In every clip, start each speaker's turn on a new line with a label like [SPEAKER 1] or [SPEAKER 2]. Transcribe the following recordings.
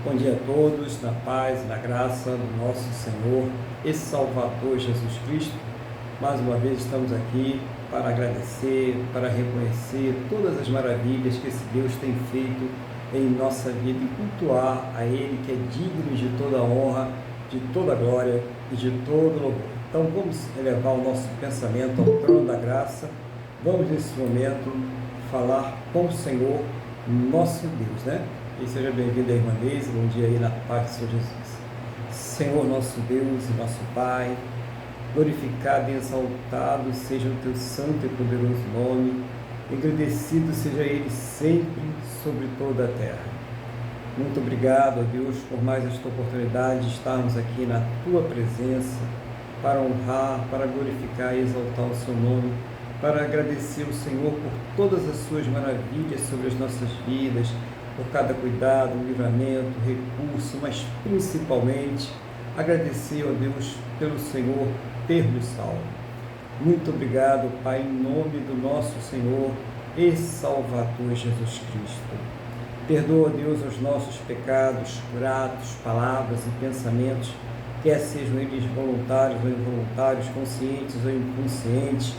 [SPEAKER 1] Bom dia a todos, na paz e na graça do nosso Senhor e Salvador Jesus Cristo. Mais uma vez estamos aqui para agradecer, para reconhecer todas as maravilhas que esse Deus tem feito em nossa vida e cultuar a Ele, que é digno de toda honra, de toda glória e de todo louvor. Então vamos elevar o nosso pensamento ao trono da graça. Vamos nesse momento falar com o Senhor, nosso Deus, né? E seja bem-vindo, irmã Neise, bom dia aí na paz do Senhor Jesus. Senhor, nosso Deus e nosso Pai, glorificado e exaltado seja o teu santo e poderoso nome, engrandecido seja Ele sempre sobre toda a terra. Muito obrigado, ó Deus, por mais esta oportunidade de estarmos aqui na tua presença, para honrar, para glorificar e exaltar o seu nome, para agradecer ao Senhor por todas as suas maravilhas sobre as nossas vidas, por cada cuidado, livramento, recurso, mas principalmente agradecer, ó Deus, pelo Senhor ter nos salvo. Muito obrigado, Pai, em nome do nosso Senhor e Salvador Jesus Cristo. Perdoa, Deus, os nossos pecados, por atos, palavras e pensamentos, quer sejam eles voluntários ou involuntários, conscientes ou inconscientes,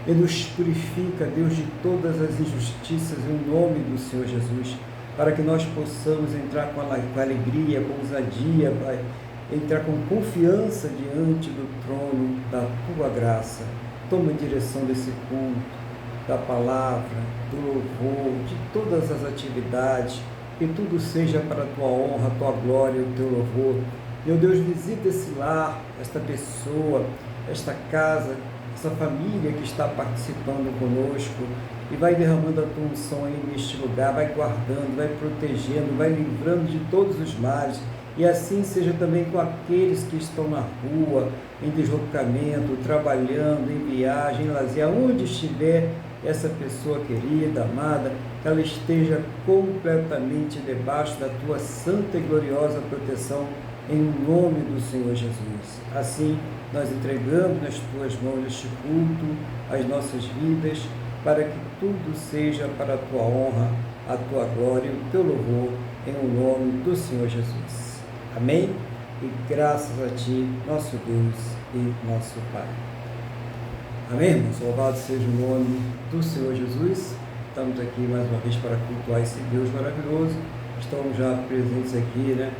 [SPEAKER 1] e nos purifica, Deus, de todas as injustiças em nome do Senhor Jesus, para que nós possamos entrar com alegria, com ousadia, Pai, entrar com confiança diante do trono da Tua graça. Toma a direção desse culto, da palavra, do louvor, de todas as atividades, que tudo seja para a Tua honra, a Tua glória e o Teu louvor. Meu Deus, visita esse lar, esta pessoa, esta casa, essa família que está participando conosco, e vai derramando a tua unção aí neste lugar, vai guardando, vai protegendo, vai livrando de todos os males, e assim seja também com aqueles que estão na rua, em deslocamento, trabalhando, em viagem, em lazer, onde estiver essa pessoa querida, amada, que ela esteja completamente debaixo da tua santa e gloriosa proteção, em nome do Senhor Jesus. Assim, nós entregamos nas tuas mãos este culto, as nossas vidas, para que tudo seja para a tua honra, a tua glória e o teu louvor, em o nome do Senhor Jesus. Amém? E graças a ti, nosso Deus e nosso Pai. Amém, irmãos? Louvado seja o nome do Senhor Jesus. Estamos aqui mais uma vez para cultuar esse Deus maravilhoso. Estão já presentes aqui, né?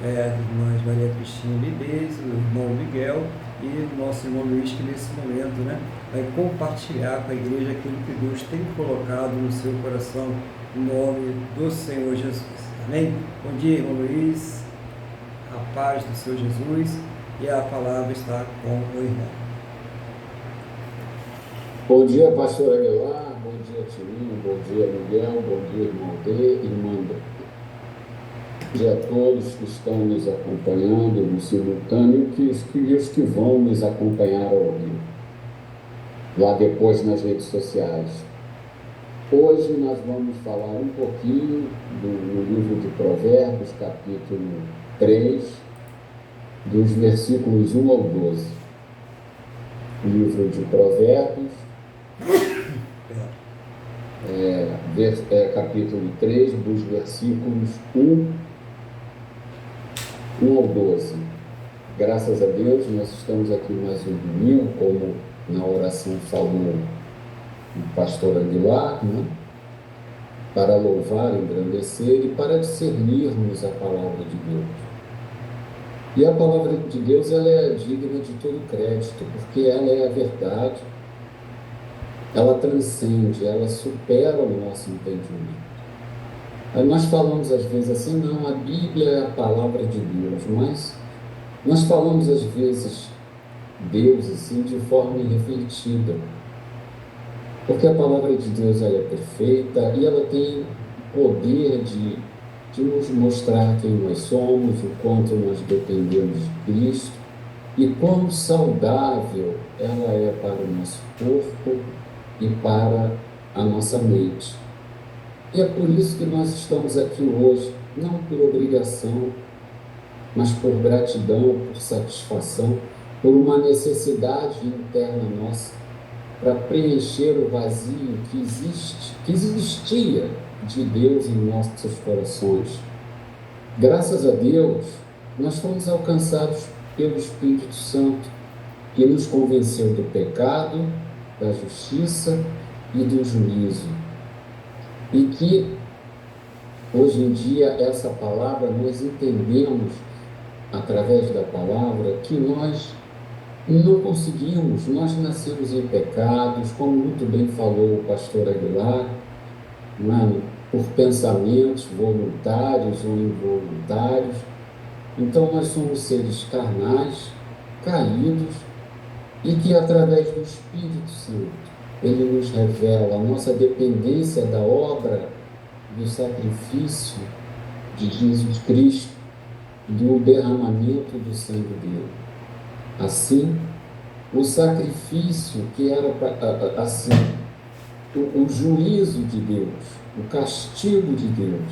[SPEAKER 1] Irmãs Maria Cristina Lidez, o irmão Miguel e o nosso irmão Luiz, que nesse momento, né, vai compartilhar com a igreja aquilo que Deus tem colocado no seu coração, em nome do Senhor Jesus. Amém? Bom dia, irmão Luiz, a paz do Senhor Jesus, e a palavra está com o irmão.
[SPEAKER 2] Bom dia, pastor Aguilar, bom dia, Tirinho, bom dia, Miguel, bom dia, irmão D, irmã D. Bom dia a todos que estão nos acompanhando no simultâneo e os que vão nos acompanhar ao vivo, lá depois nas redes sociais. Hoje nós vamos falar um pouquinho do livro de Provérbios, capítulo 3, dos versículos 1 ao 12. Livro de Provérbios, capítulo 3, dos versículos 1 ao 12. Graças a Deus, nós estamos aqui mais um domingo, como na oração falou o pastor Aguilar, né? Para louvar, engrandecer e para discernirmos a palavra de Deus. E a palavra de Deus, ela é digna de todo crédito, porque ela é a verdade, ela transcende, ela supera o nosso entendimento. Aí nós falamos às vezes assim, não, a Bíblia é a palavra de Deus, mas nós falamos às vezes Deus assim de forma irrefletida, porque a palavra de Deus ela é perfeita e ela tem o poder de nos mostrar quem nós somos, o quanto nós dependemos de Cristo e quão saudável ela é para o nosso corpo e para a nossa mente. E é por isso que nós estamos aqui hoje, não por obrigação, mas por gratidão, por satisfação, por uma necessidade interna nossa, para preencher o vazio que existia de Deus em nossos corações. Graças a Deus, nós fomos alcançados pelo Espírito Santo, que nos convenceu do pecado, da justiça e do juízo. E que, hoje em dia, essa palavra, nós entendemos, através da palavra, que nós não conseguimos, nós nascemos em pecados, como muito bem falou o pastor Aguilar, por pensamentos voluntários ou involuntários. Então, nós somos seres carnais, caídos, e que, através do Espírito Santo, ele nos revela a nossa dependência da obra, do sacrifício de Jesus Cristo, do derramamento do sangue dele. Assim, o sacrifício que era assim, o juízo de Deus, o castigo de Deus,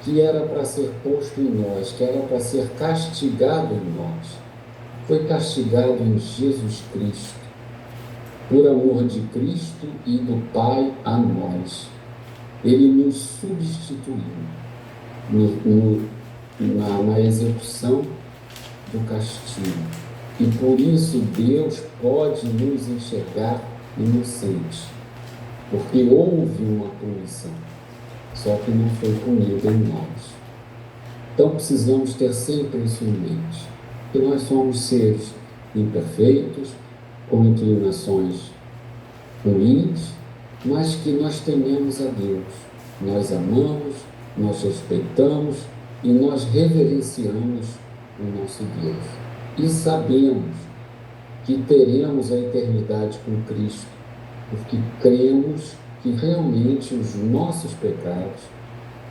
[SPEAKER 2] que era para ser posto em nós, que era para ser castigado em nós, foi castigado em Jesus Cristo, por amor de Cristo e do Pai a nós. Ele nos substituiu na execução do castigo. E por isso Deus pode nos enxergar inocentes, porque houve uma punição, só que não foi punida em nós. Então precisamos ter sempre isso em mente, que nós somos seres imperfeitos, com inclinações ruins, mas que nós tememos a Deus, nós amamos, nós respeitamos e nós reverenciamos o nosso Deus. E sabemos que teremos a eternidade com Cristo, porque cremos que realmente os nossos pecados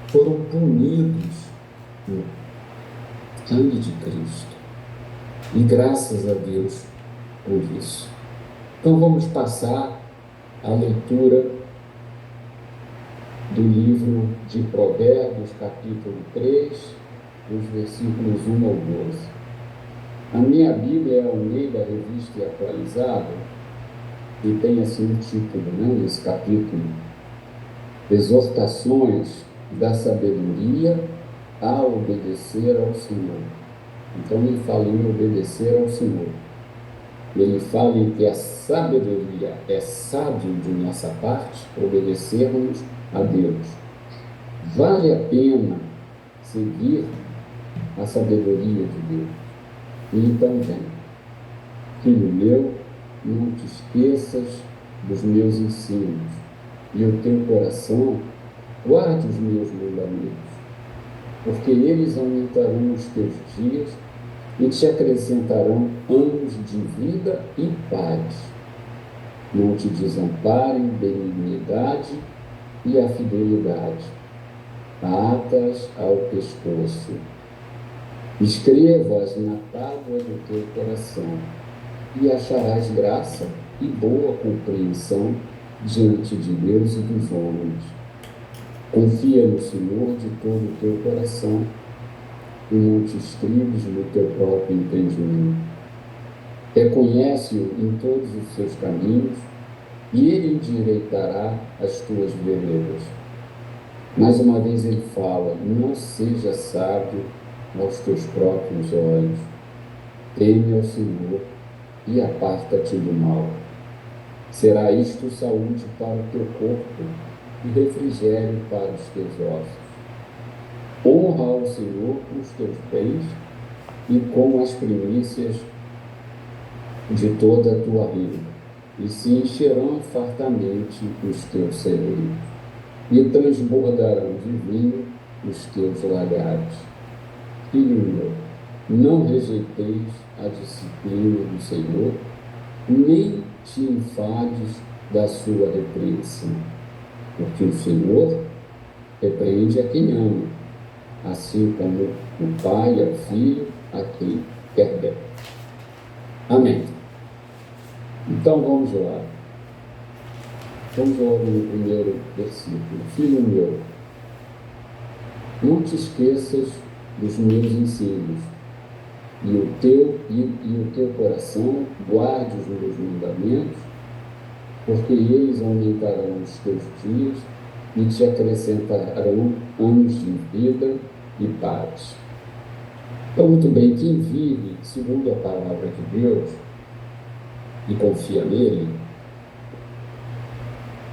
[SPEAKER 2] foram punidos no sangue de Cristo. E graças a Deus por isso. Então vamos passar a leitura do livro de Provérbios, capítulo 3, os versículos 1 ao 12. A minha Bíblia é a Almeida, Revista e Atualizada, e tem assim o título, nesse capítulo: Exortações da sabedoria a obedecer ao Senhor. Então ele fala em obedecer ao Senhor. Ele fala em que a sabedoria é sábio de nossa parte obedecermos a Deus. Vale a pena seguir a sabedoria de Deus. E então vem: filho meu, não te esqueças dos meus ensinos, e o teu coração guarde os meus mandamentos, porque eles aumentarão os teus dias e te acrescentarão anos de vida e paz. Não te desamparem benignidade e a fidelidade, atas ao pescoço. Escreva-as na tábua do teu coração, e acharás graça e boa compreensão diante de Deus e dos homens. Confia no Senhor de todo o teu coração, e não te estribes no teu próprio entendimento. Reconhece-o em todos os seus caminhos, e ele endireitará as tuas veredas. Mais uma vez ele fala: não seja sábio aos teus próprios olhos. Teme ao Senhor e aparta-te do mal. Será isto saúde para o teu corpo e refrigério para os teus ossos. Honra ao Senhor com os teus bens e com as primícias de toda a tua renda, e se encherão fartamente os teus celeiros, e transbordarão de vinho os teus lagares. Filho meu, não rejeiteis a disciplina do Senhor, nem te enfades da sua repreensão, porque o Senhor repreende a quem ama, assim como o pai ao filho a quem quer bem. Amém. Então vamos lá. Vamos logo no primeiro versículo. Filho meu, não te esqueças dos meus ensinos, e o teu coração guarde os meus mandamentos, porque eles aumentarão os teus dias e te acrescentarão anos de vida e paz. Então, muito bem, quem vive segundo a palavra de Deus e confia nele,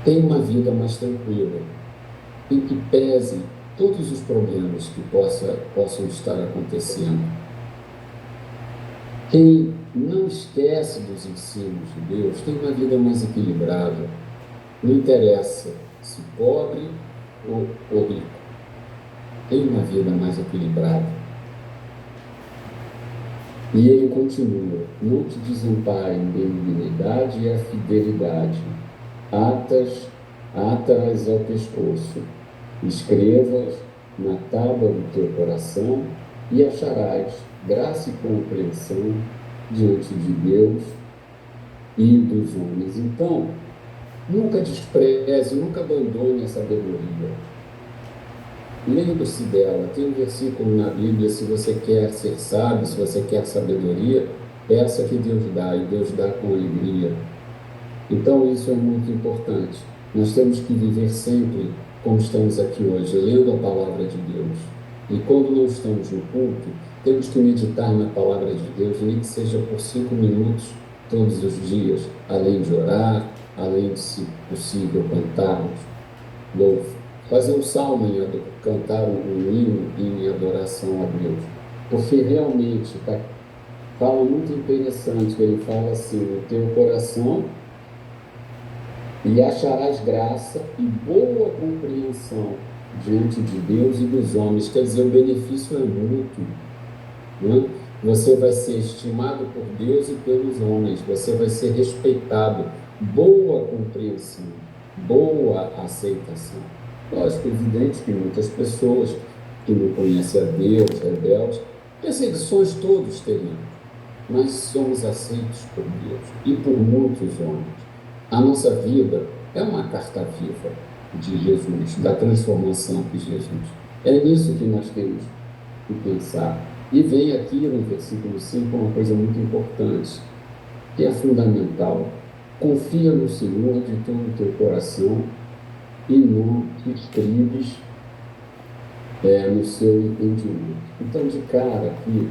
[SPEAKER 2] tem uma vida mais tranquila, em que pese todos os problemas que possam estar acontecendo. Quem não esquece dos ensinos de Deus tem uma vida mais equilibrada. Não interessa se pobre ou rico. Tem uma vida mais equilibrada. E ele continua: não te desamparem a benignidade e a fidelidade. Ata-as ao pescoço. Escrevas na tábua do teu coração e acharás graça e compreensão diante de Deus e dos homens. Então, nunca despreze, nunca abandone a sabedoria. Lembre-se dela. Tem um versículo na Bíblia: se você quer ser sábio, se você quer sabedoria, peça que Deus dá, e Deus dá com alegria. Então, isso é muito importante. Nós temos que viver sempre como estamos aqui hoje, lendo a palavra de Deus. E quando não estamos no culto, temos que meditar na palavra de Deus, nem que seja por 5 minutos todos os dias, além de orar, além de, se possível, cantarmos, fazer um salmo, cantar um hino em adoração a Deus. Porque realmente fala muito interessante, que ele fala assim: no teu coração e acharás graça e boa compreensão diante de Deus e dos homens. Quer dizer, o benefício é mútuo, né? Você vai ser estimado por Deus e pelos homens, você vai ser respeitado. Boa compreensão, boa aceitação. Lógico, evidente que muitas pessoas que não conhecem a Deus, rebeldes, perseguições todos teriam, mas somos aceitos por Deus e por muitos homens. A nossa vida é uma carta viva de Jesus, da transformação de Jesus. É nisso que nós temos que pensar. E vem aqui no versículo 5 uma coisa muito importante, que é fundamental. Confia no Senhor de todo o teu coração e não te estribes no seu entendimento. Então, de cara aqui,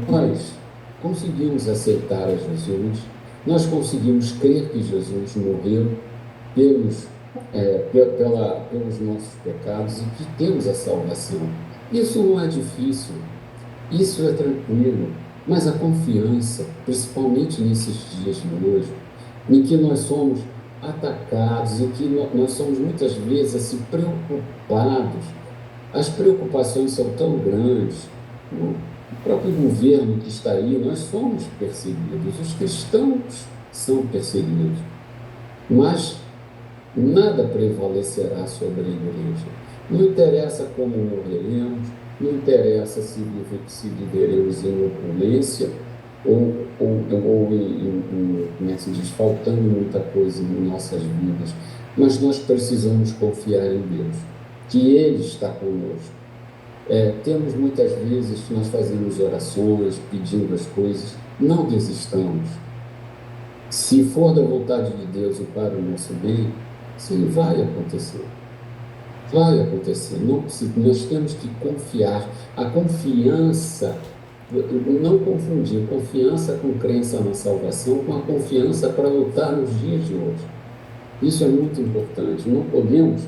[SPEAKER 2] nós conseguimos aceitar a Jesus, nós conseguimos crer que Jesus morreu pelos nossos pecados e que temos a salvação. Isso não é difícil, isso é tranquilo, mas a confiança, principalmente nesses dias de hoje, em que nós somos atacados, em que nós somos muitas vezes assim, preocupados, as preocupações são tão grandes, o próprio governo que está aí, nós somos perseguidos, os cristãos são perseguidos, mas nada prevalecerá sobre a igreja. Não interessa como morreremos, não interessa se viveremos em opulência ou como é que se diz, faltando muita coisa em nossas vidas, mas nós precisamos confiar em Deus, que Ele está conosco. Temos muitas vezes que nós fazemos orações, pedindo as coisas, não desistamos. Se for da vontade de Deus e para o nosso bem, sim, vai acontecer. Vai acontecer. Nós temos que confiar. A confiança, não confundir confiança com crença na salvação, com a confiança para lutar nos dias de hoje. Isso é muito importante. Não podemos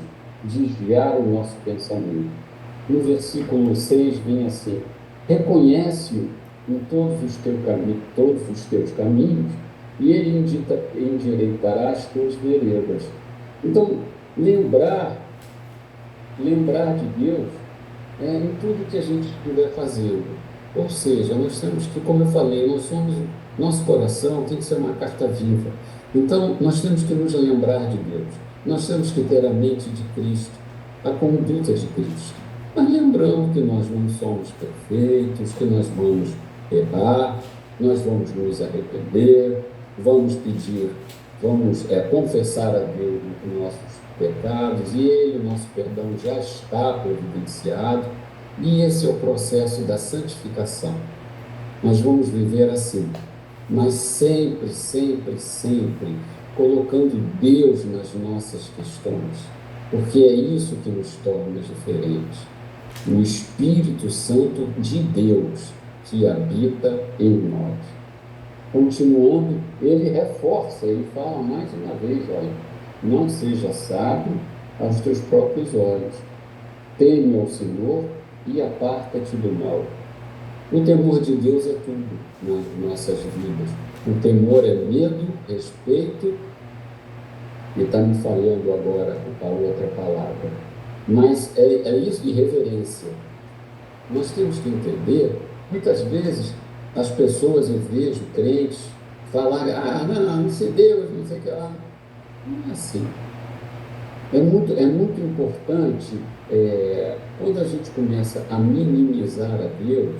[SPEAKER 2] desviar o nosso pensamento. No versículo 6 vem assim: reconhece-o em todos os teus caminhos, e ele endireitará as tuas veredas. Então, lembrar de Deus em tudo que a gente estiver fazendo. Ou seja, nós temos que, como eu falei, nosso coração tem que ser uma carta viva. Então, nós temos que nos lembrar de Deus. Nós temos que ter a mente de Cristo, a conduta de Cristo. Mas lembrando que nós não somos perfeitos, que nós vamos errar, nós vamos nos arrepender, vamos confessar a Deus os nossos pecados, e Ele, o nosso perdão, já está providenciado, e esse é o processo da santificação. Nós vamos viver assim, mas sempre, sempre, sempre colocando Deus nas nossas questões. porque é isso que nos torna diferentes. O Espírito Santo de Deus que habita em nós. Continuando, ele reforça, ele fala mais uma vez, olha, não seja sábio aos teus próprios olhos, teme ao Senhor e aparta-te do mal. O temor de Deus é tudo nas nossas vidas. O temor é medo, respeito, e está me falhando agora a outra palavra, mas é isso, e reverência. Nós temos que entender, muitas vezes as pessoas, eu vejo crentes falar, não sei Deus, não sei o que lá. Não é assim. É muito importante, quando a gente começa a minimizar a Deus,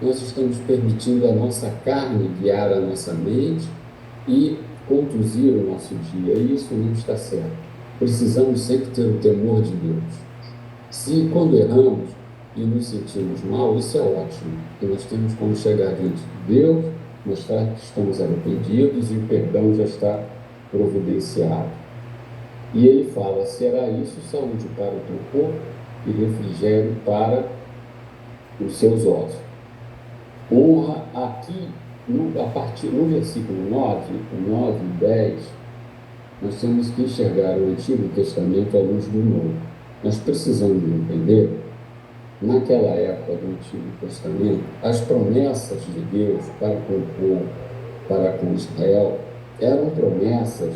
[SPEAKER 2] nós estamos permitindo a nossa carne guiar a nossa mente e conduzir o nosso dia. E isso não está certo. Precisamos sempre ter o temor de Deus. Se quando erramos e nos sentimos mal, isso é ótimo. E nós temos como chegar diante de Deus, mostrar que estamos arrependidos e o perdão já está providenciado. E ele fala, será isso saúde para o teu corpo e refrigério para os seus ossos. Honra aqui, no versículo 9 e 10, nós temos que enxergar o Antigo Testamento à luz do Novo. Nós precisamos entender, naquela época do Antigo Testamento, as promessas de Deus para com o povo, para com Israel, eram promessas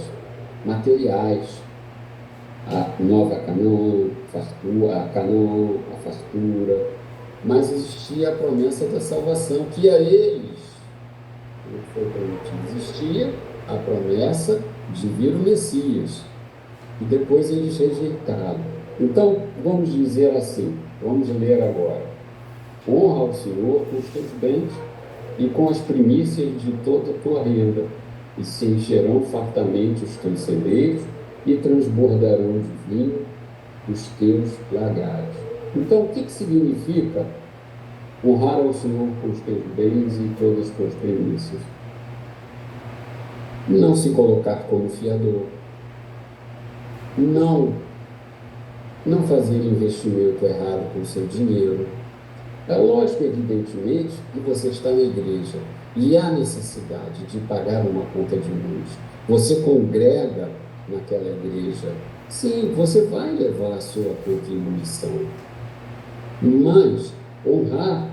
[SPEAKER 2] materiais. A nova Canaã, a fartura, mas existia a promessa da salvação, que a eles foi prometido. Existia a promessa de vir o Messias, e depois eles rejeitaram. Então, vamos dizer assim, vamos ler agora: honra ao Senhor com os teus bens e com as primícias de toda a tua renda, e se encherão fartamente os teus celeiros, e transbordarão de vinho os teus lagares. Então, o que significa honrar ao Senhor com os teus bens e todas as tuas primícias? Não se colocar como fiador. Não fazer investimento errado com o seu dinheiro. É lógico, evidentemente, que você está na igreja e há necessidade de pagar uma conta de luz. Você congrega naquela igreja. Sim, você vai levar a sua contribuição. Mas honrar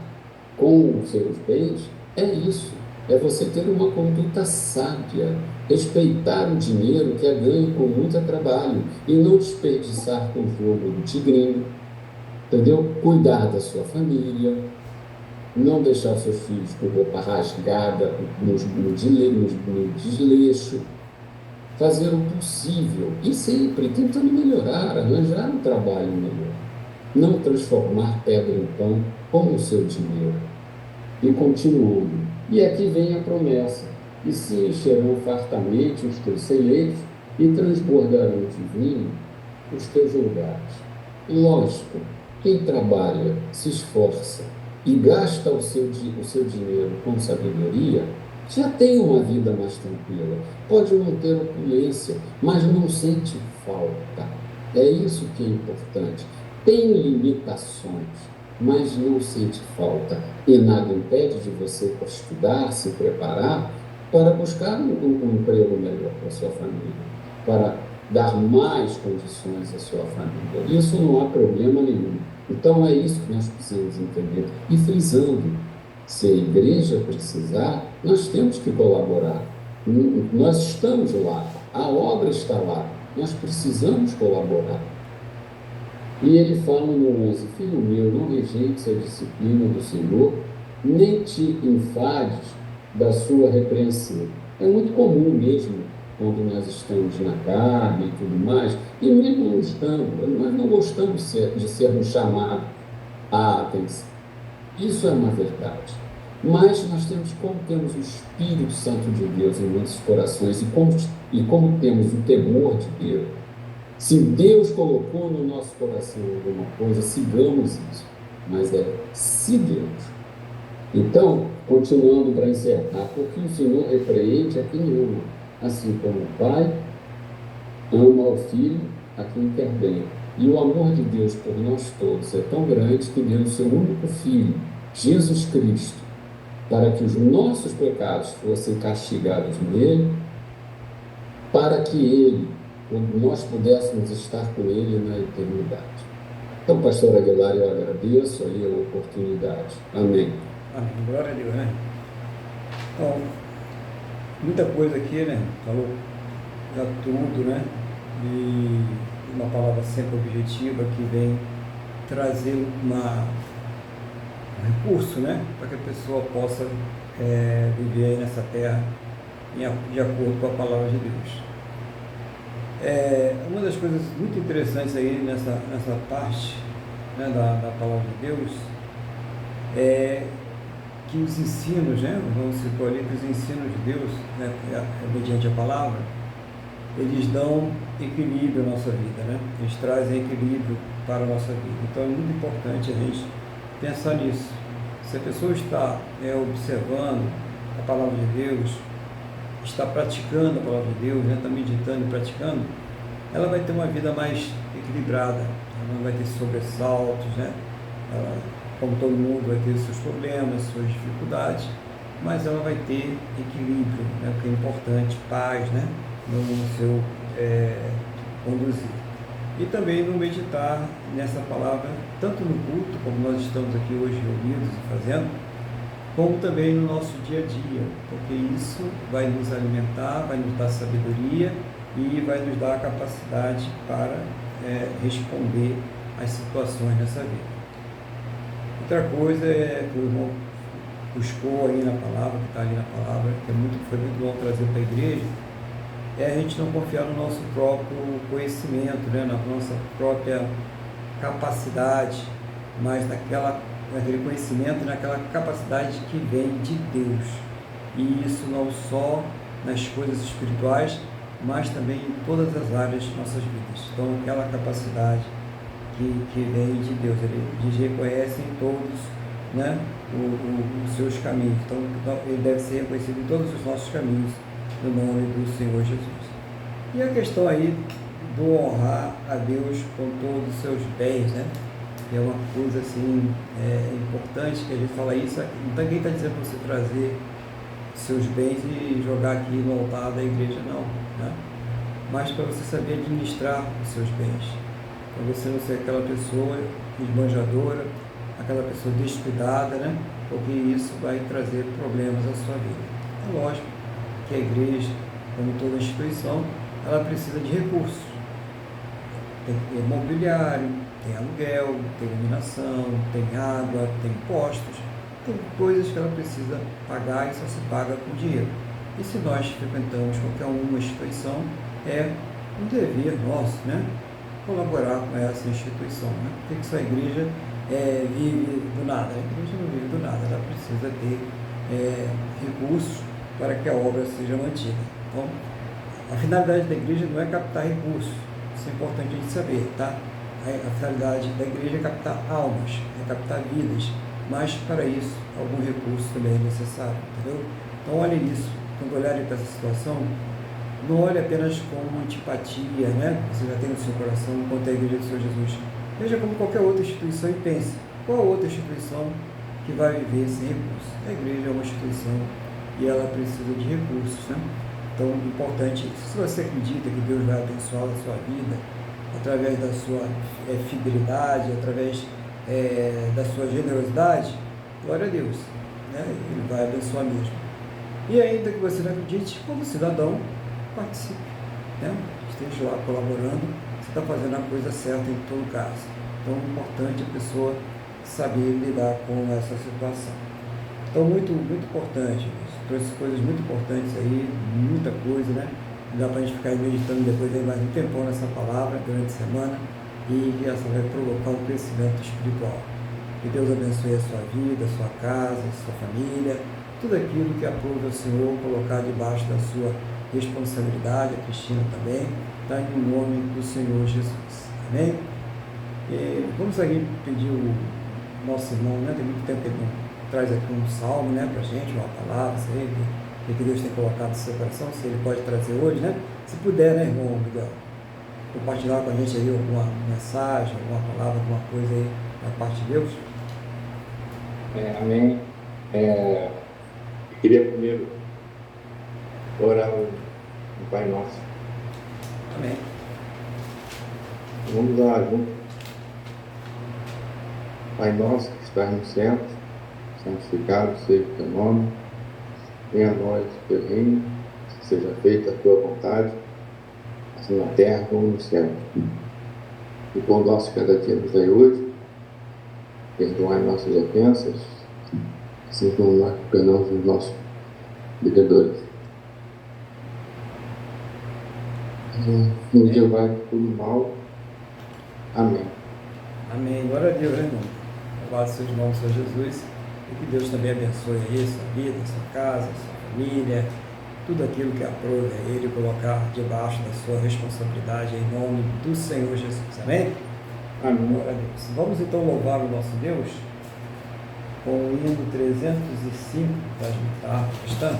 [SPEAKER 2] com os seus bens é isso. É você ter uma conduta sábia, respeitar o dinheiro que é ganho com muito trabalho e não desperdiçar com o jogo do tigrinho, entendeu? Cuidar da sua família, não deixar seus filhos com roupa rasgada no desleixo, fazer o possível e sempre tentando melhorar, arranjar um trabalho melhor, não transformar pedra em pão como o seu dinheiro. E continuando, e aqui vem a promessa: e se encherão fartamente os teus celeiros e transbordarão de vinho os teus lugares. Lógico, quem trabalha, se esforça e gasta o seu dinheiro com sabedoria, já tem uma vida mais tranquila. Pode não ter opulência, mas não sente falta. É isso que é importante. Tem limitações, mas não sente falta. E nada impede de você estudar, se preparar para buscar um emprego melhor para a sua família, para dar mais condições à sua família. Isso não há problema nenhum. Então é isso que nós precisamos entender. E frisando, se a igreja precisar, nós temos que colaborar. Nós estamos lá, a obra está lá, nós precisamos colaborar. E ele fala no 11, filho meu, não rejeites a disciplina do Senhor, nem te enfades da sua repreensão. É muito comum mesmo, quando nós estamos na carne e tudo mais, e mesmo não estamos, nós não gostamos de sermos chamados à atenção. Isso é uma verdade. Mas nós temos, como temos o Espírito Santo de Deus em nossos corações e como temos o temor de Deus, se Deus colocou no nosso coração alguma coisa, sigamos isso. Mas se Deus. Então, continuando para encerrar, porque o Senhor repreende a quem ama, assim como o Pai ama ao Filho a quem quer bem. E o amor de Deus por nós todos é tão grande que deu o seu único Filho, Jesus Cristo, para que os nossos pecados fossem castigados nele, para que ele, quando nós pudéssemos estar com ele na eternidade. Então, pastor Aguilar, eu agradeço aí a oportunidade. Amém.
[SPEAKER 1] Amém. Glória a Deus, né? Então, muita coisa aqui, né? Falou já tudo, né? E uma palavra sempre objetiva que vem trazer um recurso, né? Para que a pessoa possa viver aí nessa terra de acordo com a palavra de Deus. Uma das coisas muito interessantes aí nessa parte, né, da palavra de Deus é que os ensinos, né, vamos citar ali que os ensinos de Deus, né, mediante a palavra, eles dão equilíbrio à nossa vida, né? Eles trazem equilíbrio para a nossa vida. Então é muito importante a gente pensar nisso. Se a pessoa está observando a palavra de Deus, está praticando a palavra de Deus, né? Está meditando e praticando, ela vai ter uma vida mais equilibrada, ela não vai ter sobressaltos, né? Ela, como todo mundo, vai ter seus problemas, suas dificuldades, mas ela vai ter equilíbrio, né? Porque é importante, paz, né? No seu conduzir. E também no meditar nessa palavra, tanto no culto, como nós estamos aqui hoje reunidos e fazendo, como também no nosso dia a dia, porque isso vai nos alimentar, vai nos dar sabedoria e vai nos dar a capacidade para responder às situações nessa vida. Outra coisa é que o irmão buscou aí na palavra, que está ali na palavra, que foi muito bom trazer para a igreja, é a gente não confiar no nosso próprio conhecimento, né, na nossa própria capacidade, mas naquele conhecimento, naquela capacidade que vem de Deus. E isso não só nas coisas espirituais, mas também em todas as áreas de nossas vidas. Então, aquela capacidade que vem de Deus, ele reconhece em todos, né, os seus caminhos. Então, ele deve ser reconhecido em todos os nossos caminhos, no nome do Senhor Jesus. E a questão aí do honrar a Deus com todos os seus bens, né? Que é uma coisa assim importante, que a gente fala isso, ninguém está dizendo para você trazer seus bens e jogar aqui no altar da igreja, não, né? Mas para você saber administrar os seus bens, para você não ser aquela pessoa esbanjadora, aquela pessoa descuidada, né? Porque isso vai trazer problemas à sua vida. É lógico que a igreja, como toda instituição, ela precisa de recursos. Tem imobiliário, tem aluguel, tem iluminação, tem água, tem impostos, tem coisas que ela precisa pagar e só se paga com dinheiro. E se nós frequentamos qualquer uma instituição, é um dever nosso, né, colaborar com essa instituição, né? Porque que só a igreja vive do nada. A igreja não vive do nada, ela precisa ter recursos para que a obra seja mantida. Então, a finalidade da igreja não é captar recursos, isso é importante a gente saber, tá? A finalidade da igreja é captar almas, é captar vidas, mas para isso algum recurso também é necessário, entendeu? Então olhe isso, quando olharem para essa situação, não olhe apenas com antipatia, né? Você já tem no seu coração quanto à igreja do Senhor Jesus. Veja como qualquer outra instituição e pense, qual outra instituição que vai viver sem recursos? A igreja é uma instituição e ela precisa de recursos, né? Então, importante, se você acredita que Deus vai abençoar a sua vida, através da sua fidelidade, através da sua generosidade, glória a Deus, né? Ele vai abençoar mesmo. E ainda que você não acredite, como cidadão, participe, né? Esteja lá colaborando, você está fazendo a coisa certa em todo caso. Então, é importante a pessoa saber lidar com essa situação. Então, muito, muito importante, trouxe coisas muito importantes aí, muita coisa, né? Dá para a gente ficar meditando depois aí mais um tempão nessa palavra durante a semana e essa vai provocar um crescimento espiritual. Que Deus abençoe a sua vida, a sua casa, a sua família, tudo aquilo que aprove o Senhor colocar debaixo da sua responsabilidade, a Cristina também, está em nome do Senhor Jesus. Amém? E vamos aqui pedir o nosso irmão, né? Tem muito tempo que ele não traz aqui um salmo, né, para a gente, uma palavra, sei que Deus tem colocado no seu coração, se ele pode trazer hoje, né? Se puder, né, irmão Miguel? compartilhar com a gente aí alguma mensagem, alguma palavra, alguma coisa aí da parte de Deus?
[SPEAKER 3] Amém. Eu queria primeiro orar o Pai Nosso.
[SPEAKER 1] Amém.
[SPEAKER 3] Vamos lá junto. Pai Nosso que estás nos céus, santificado seja o teu nome. Venha a nós o teu reino, seja feita a tua vontade, assim na terra como no céu. E pão nosso cada dia nos dai hoje, perdoai nossas ofensas, assim como nós perdoamos os nossos devedores. Nos levar de todo mal. Amém.
[SPEAKER 1] Amém. Glória a Deus, né, irmão? Louvado seja o nome do Senhor Jesus. E que Deus também abençoe aí sua vida, sua casa, sua família, tudo aquilo que aprove a Ele colocar debaixo da sua responsabilidade em nome do Senhor Jesus. Amém?
[SPEAKER 3] Amém.
[SPEAKER 1] Glória a Deus. Vamos então louvar o nosso Deus com o hino 305 da guitarra cristã.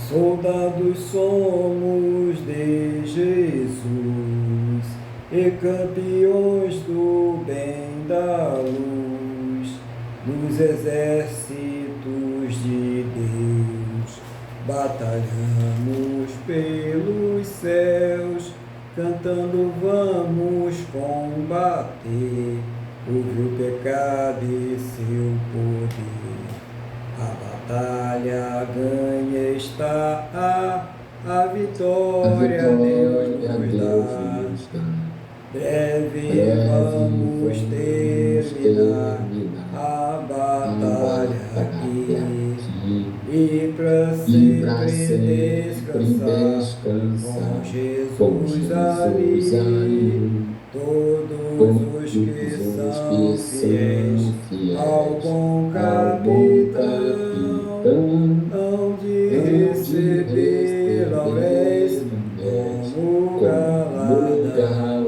[SPEAKER 1] Soldados somos de Jesus e campeões do bem da luz, nos exércitos de Deus, batalhamos pelos céus, cantando vamos combater o vil pecado e seu poder. A batalha ganha está, a vitória Deus nos dá. Breve vamos terminar a batalha aqui e para sempre descansar com Jesus ali. Todos os que são fiéis ao bom capitão hão de receber lauréis como galardão.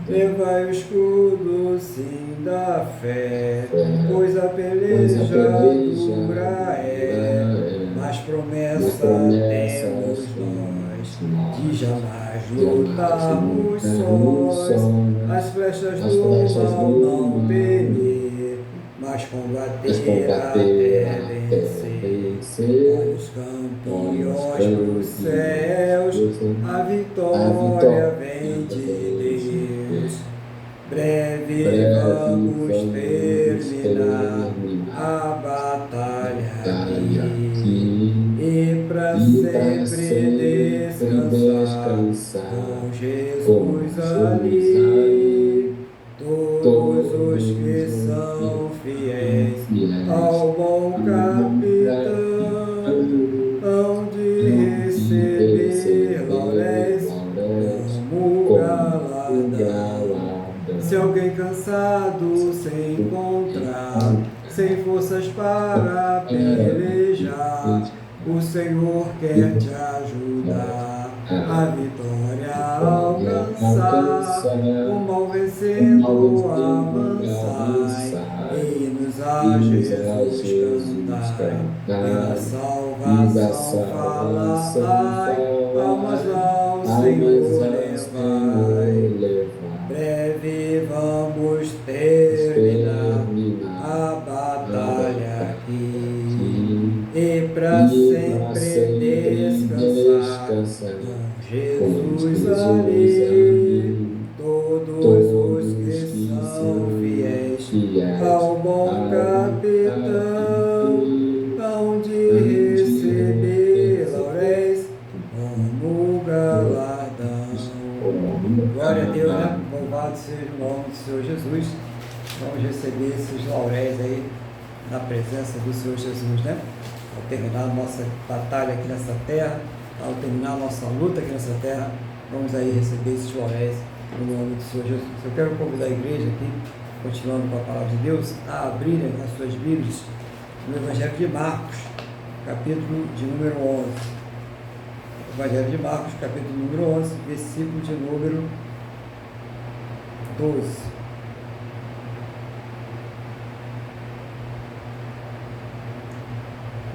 [SPEAKER 1] Levai o escudo sim da fé, pois a peleja dura é, mas promessa temos nós, de jamais lutarmos sós, as flechas do mal não temer, mas combater até vencer. Olhos campeões dos céus, a vitória vem de Deus. Breve vamos terminar a batalha aqui e para sempre descansar com Jesus ali. Todos os que são fiéis ao bom capitão hão de receber lauréis como galardão. Se alguém cansado se encontrar, sem forças para pelejar, o Senhor quer te ajudar a vitória alcançar, o mal vencendo amansai, e nos a Jesus cantai, pela salvação falai, almas ao Senhor levai. Breve vamos terminar a batalha aqui e para sempre descansar com Jesus ali. Todos os que são fiéis ao bom capitão hão de receber lauréis como galardão. Glória a Deus, né? Louvado seja o nome do Senhor Jesus. Vamos receber esses lauréis aí na presença do Senhor Jesus, né? Ao terminar a nossa batalha aqui nessa terra, ao terminar a nossa luta aqui nessa terra, vamos aí receber esses lauréis no nome do Senhor Jesus. Eu quero convidar a igreja aqui, continuando com a palavra de Deus, a abrirem as suas Bíblias no Evangelho de Marcos, capítulo de número 11. Evangelho de Marcos, capítulo número 11, versículo de número 12.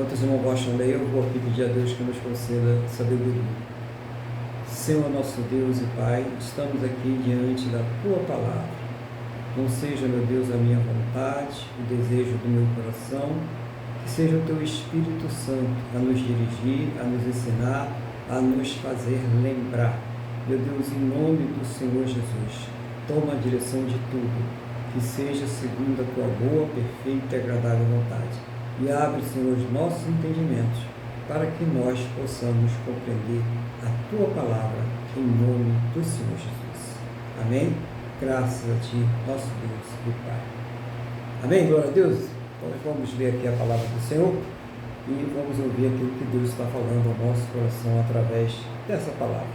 [SPEAKER 1] Enquanto os irmãos gostam de ler, eu vou aqui pedir a Deus que nos conceda sabedoria. Senhor nosso Deus e Pai, estamos aqui diante da Tua Palavra. Não seja, meu Deus, a minha vontade, o desejo do meu coração, que seja o Teu Espírito Santo a nos dirigir, a nos ensinar, a nos fazer lembrar. Meu Deus, em nome do Senhor Jesus, toma a direção de tudo, que seja segundo a Tua boa, perfeita e agradável vontade. E abre, Senhor, os nossos entendimentos, para que nós possamos compreender a Tua palavra, em nome do Senhor Jesus. Amém? Graças a Ti, nosso Deus e Pai. Amém? Glória a Deus? Então vamos ler aqui a palavra do Senhor e vamos ouvir aquilo que Deus está falando ao nosso coração através dessa palavra.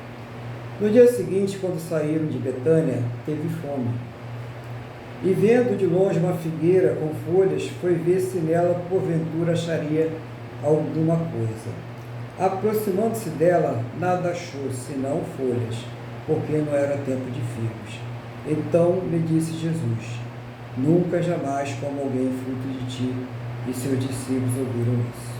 [SPEAKER 1] No dia seguinte, quando saíram de Betânia, teve fome. E vendo de longe uma figueira com folhas, foi ver se nela porventura acharia alguma coisa. Aproximando-se dela, nada achou, senão folhas, porque não era tempo de figos. Então lhe disse Jesus: nunca jamais coma alguém fruto de ti. E seus discípulos ouviram isso.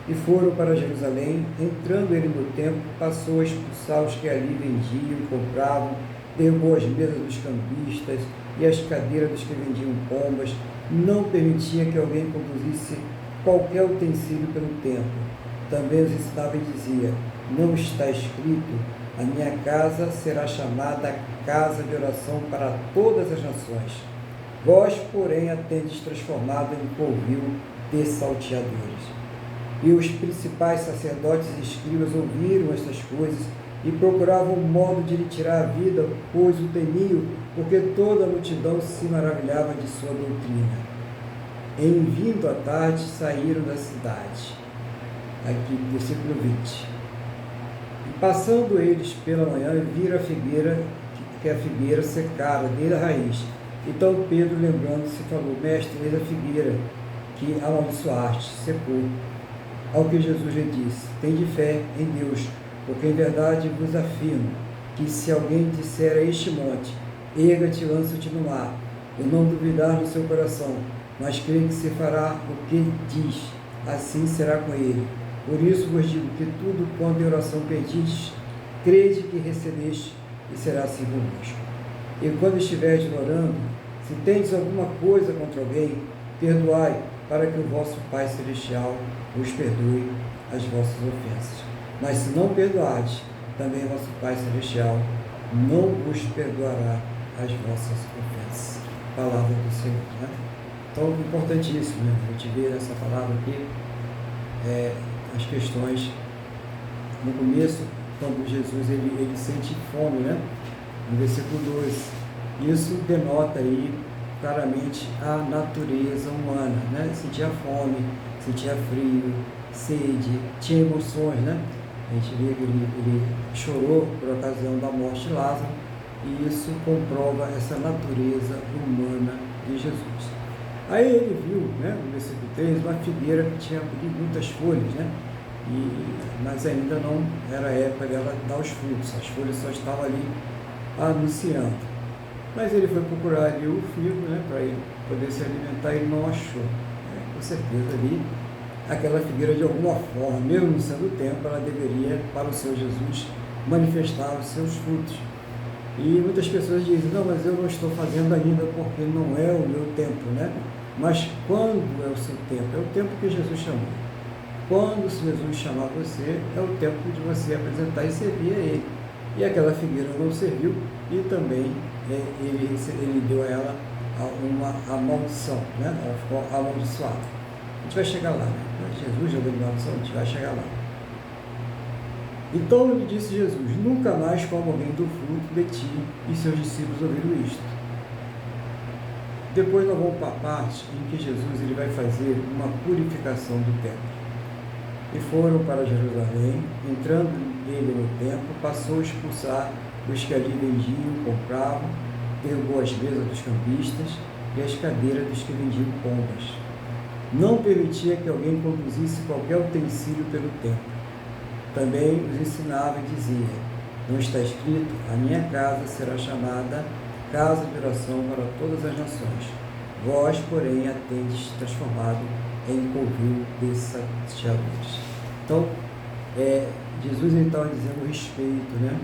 [SPEAKER 1] E foram para Jerusalém. Entrando ele no templo, passou a expulsar os que ali vendiam e compravam, derrubou as mesas dos cambistas e as cadeiras dos que vendiam pombas, não permitia que alguém conduzisse qualquer utensílio pelo templo. Também os ensinava e dizia: não está escrito, a minha casa será chamada casa de oração para todas as nações. Vós, porém, a tendes transformado em covil de salteadores. E os principais sacerdotes e escribas ouviram estas coisas e procuravam um modo de lhe tirar a vida, pois o temiam, porque toda a multidão se maravilhava de sua doutrina. Em vindo à tarde, saíram da cidade. Aqui, versículo 20. E passando eles pela manhã, viram a figueira, que a figueira secara desde a raiz. Então Pedro, lembrando-se, falou: mestre, eis a figueira que amaldiçoaste, secou. Ao que Jesus lhe disse: tende fé em Deus, porque em verdade vos afirmo que se alguém disser a este monte: erga-te e lança-te no mar, e não duvidar no seu coração, mas crê que se fará o que diz, assim será com ele. Por isso vos digo que tudo quanto em oração pedis, crede que recebeste, e será assim convosco. E quando estiverdes orando, se tendes alguma coisa contra alguém, perdoai, para que o vosso Pai Celestial vos perdoe as vossas ofensas. Mas se não perdoardes, também vosso Pai Celestial não vos perdoará as vossas ofensas. Palavra do Senhor, né? Então, importantíssimo, né? A gente vê nessa palavra aqui as questões. No começo, quando Jesus ele sente fome, né? No versículo 2, isso denota aí claramente a natureza humana, né? Sentia fome, sentia frio, sede, tinha emoções, né? A gente vê que ele chorou por ocasião da morte de Lázaro, e isso comprova essa natureza humana de Jesus. Aí ele viu, né, no versículo 3, uma figueira que tinha muitas folhas, né? Mas ainda não era a época dela dar os frutos, as folhas só estavam ali anunciando. Mas ele foi procurar ali o figo, né, para ele poder se alimentar, e não achou. Com certeza ali, aquela figueira de alguma forma, mesmo não sendo tempo, ela deveria, para o Senhor Jesus, manifestar os seus frutos. E muitas pessoas dizem: não, mas eu não estou fazendo ainda porque não é o meu tempo, né? Mas quando é o seu tempo? É o tempo que Jesus chamou. Quando Jesus chamar você, é o tempo de você apresentar e servir a Ele. E aquela figueira não serviu, e também ele deu a ela uma maldição, né? Ela ficou amaldiçoada. A gente vai chegar lá, né? Jesus já deu maldição, a gente vai chegar lá. Então lhe disse Jesus: nunca mais coma alguém do fruto de ti. E seus discípulos ouviram isto. Depois nós vamos para a parte em que Jesus ele vai fazer uma purificação do templo. E foram para Jerusalém. Entrando ele no templo, passou a expulsar os que ali vendiam, compravam, derrubou as mesas dos cambistas e as cadeiras dos que vendiam pombas. Não permitia que alguém conduzisse qualquer utensílio pelo templo. Também os ensinava e dizia: não está escrito, a minha casa será chamada casa de oração para todas as nações. Vós, porém, a tendes transformado em covil desses salteadores. Então, Jesus estava dizendo o respeito, né?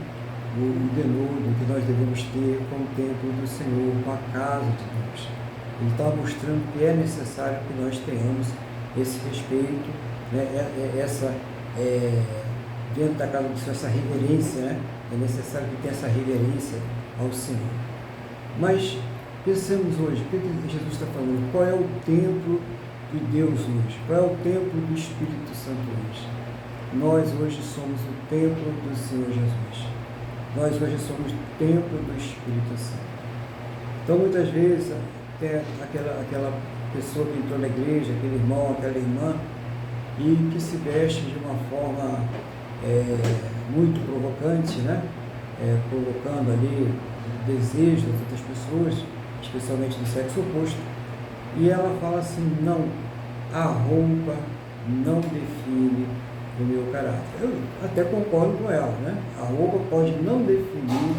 [SPEAKER 1] O denodo que nós devemos ter com o templo do Senhor, com a casa de Deus. Ele estava mostrando que é necessário que nós tenhamos esse respeito, né? Dentro da casa do Senhor, essa reverência, né? É necessário que tenha essa reverência ao Senhor. Mas pensemos hoje, o que Jesus está falando? Qual é o templo de Deus hoje? Qual é o templo do Espírito Santo hoje? Nós hoje somos o templo do Senhor Jesus. Nós hoje somos o templo do Espírito Santo. Então, muitas vezes, tem aquela pessoa que entrou na igreja, aquele irmão, aquela irmã, e que se veste de uma forma muito provocante, né? Provocando ali o desejo das outras pessoas, especialmente do sexo oposto, e ela fala assim: não, a roupa não define o meu caráter. Eu até concordo com ela, né? A roupa pode não definir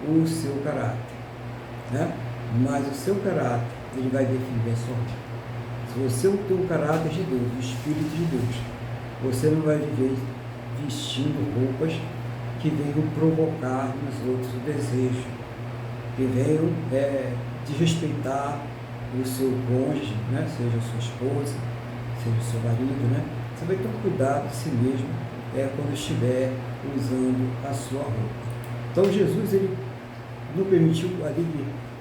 [SPEAKER 1] o seu caráter, né? Mas o seu caráter, ele vai definir a sua roupa. Se você tem o caráter de Deus, o Espírito de Deus, você não vai viver vestindo roupas que venham provocar nos outros o desejo, que venham desrespeitar o seu cônjuge, né? Seja a sua esposa, seja o seu marido, né? Você vai ter cuidado de si mesmo quando estiver usando a sua roupa. Então Jesus, ele não permitiu ali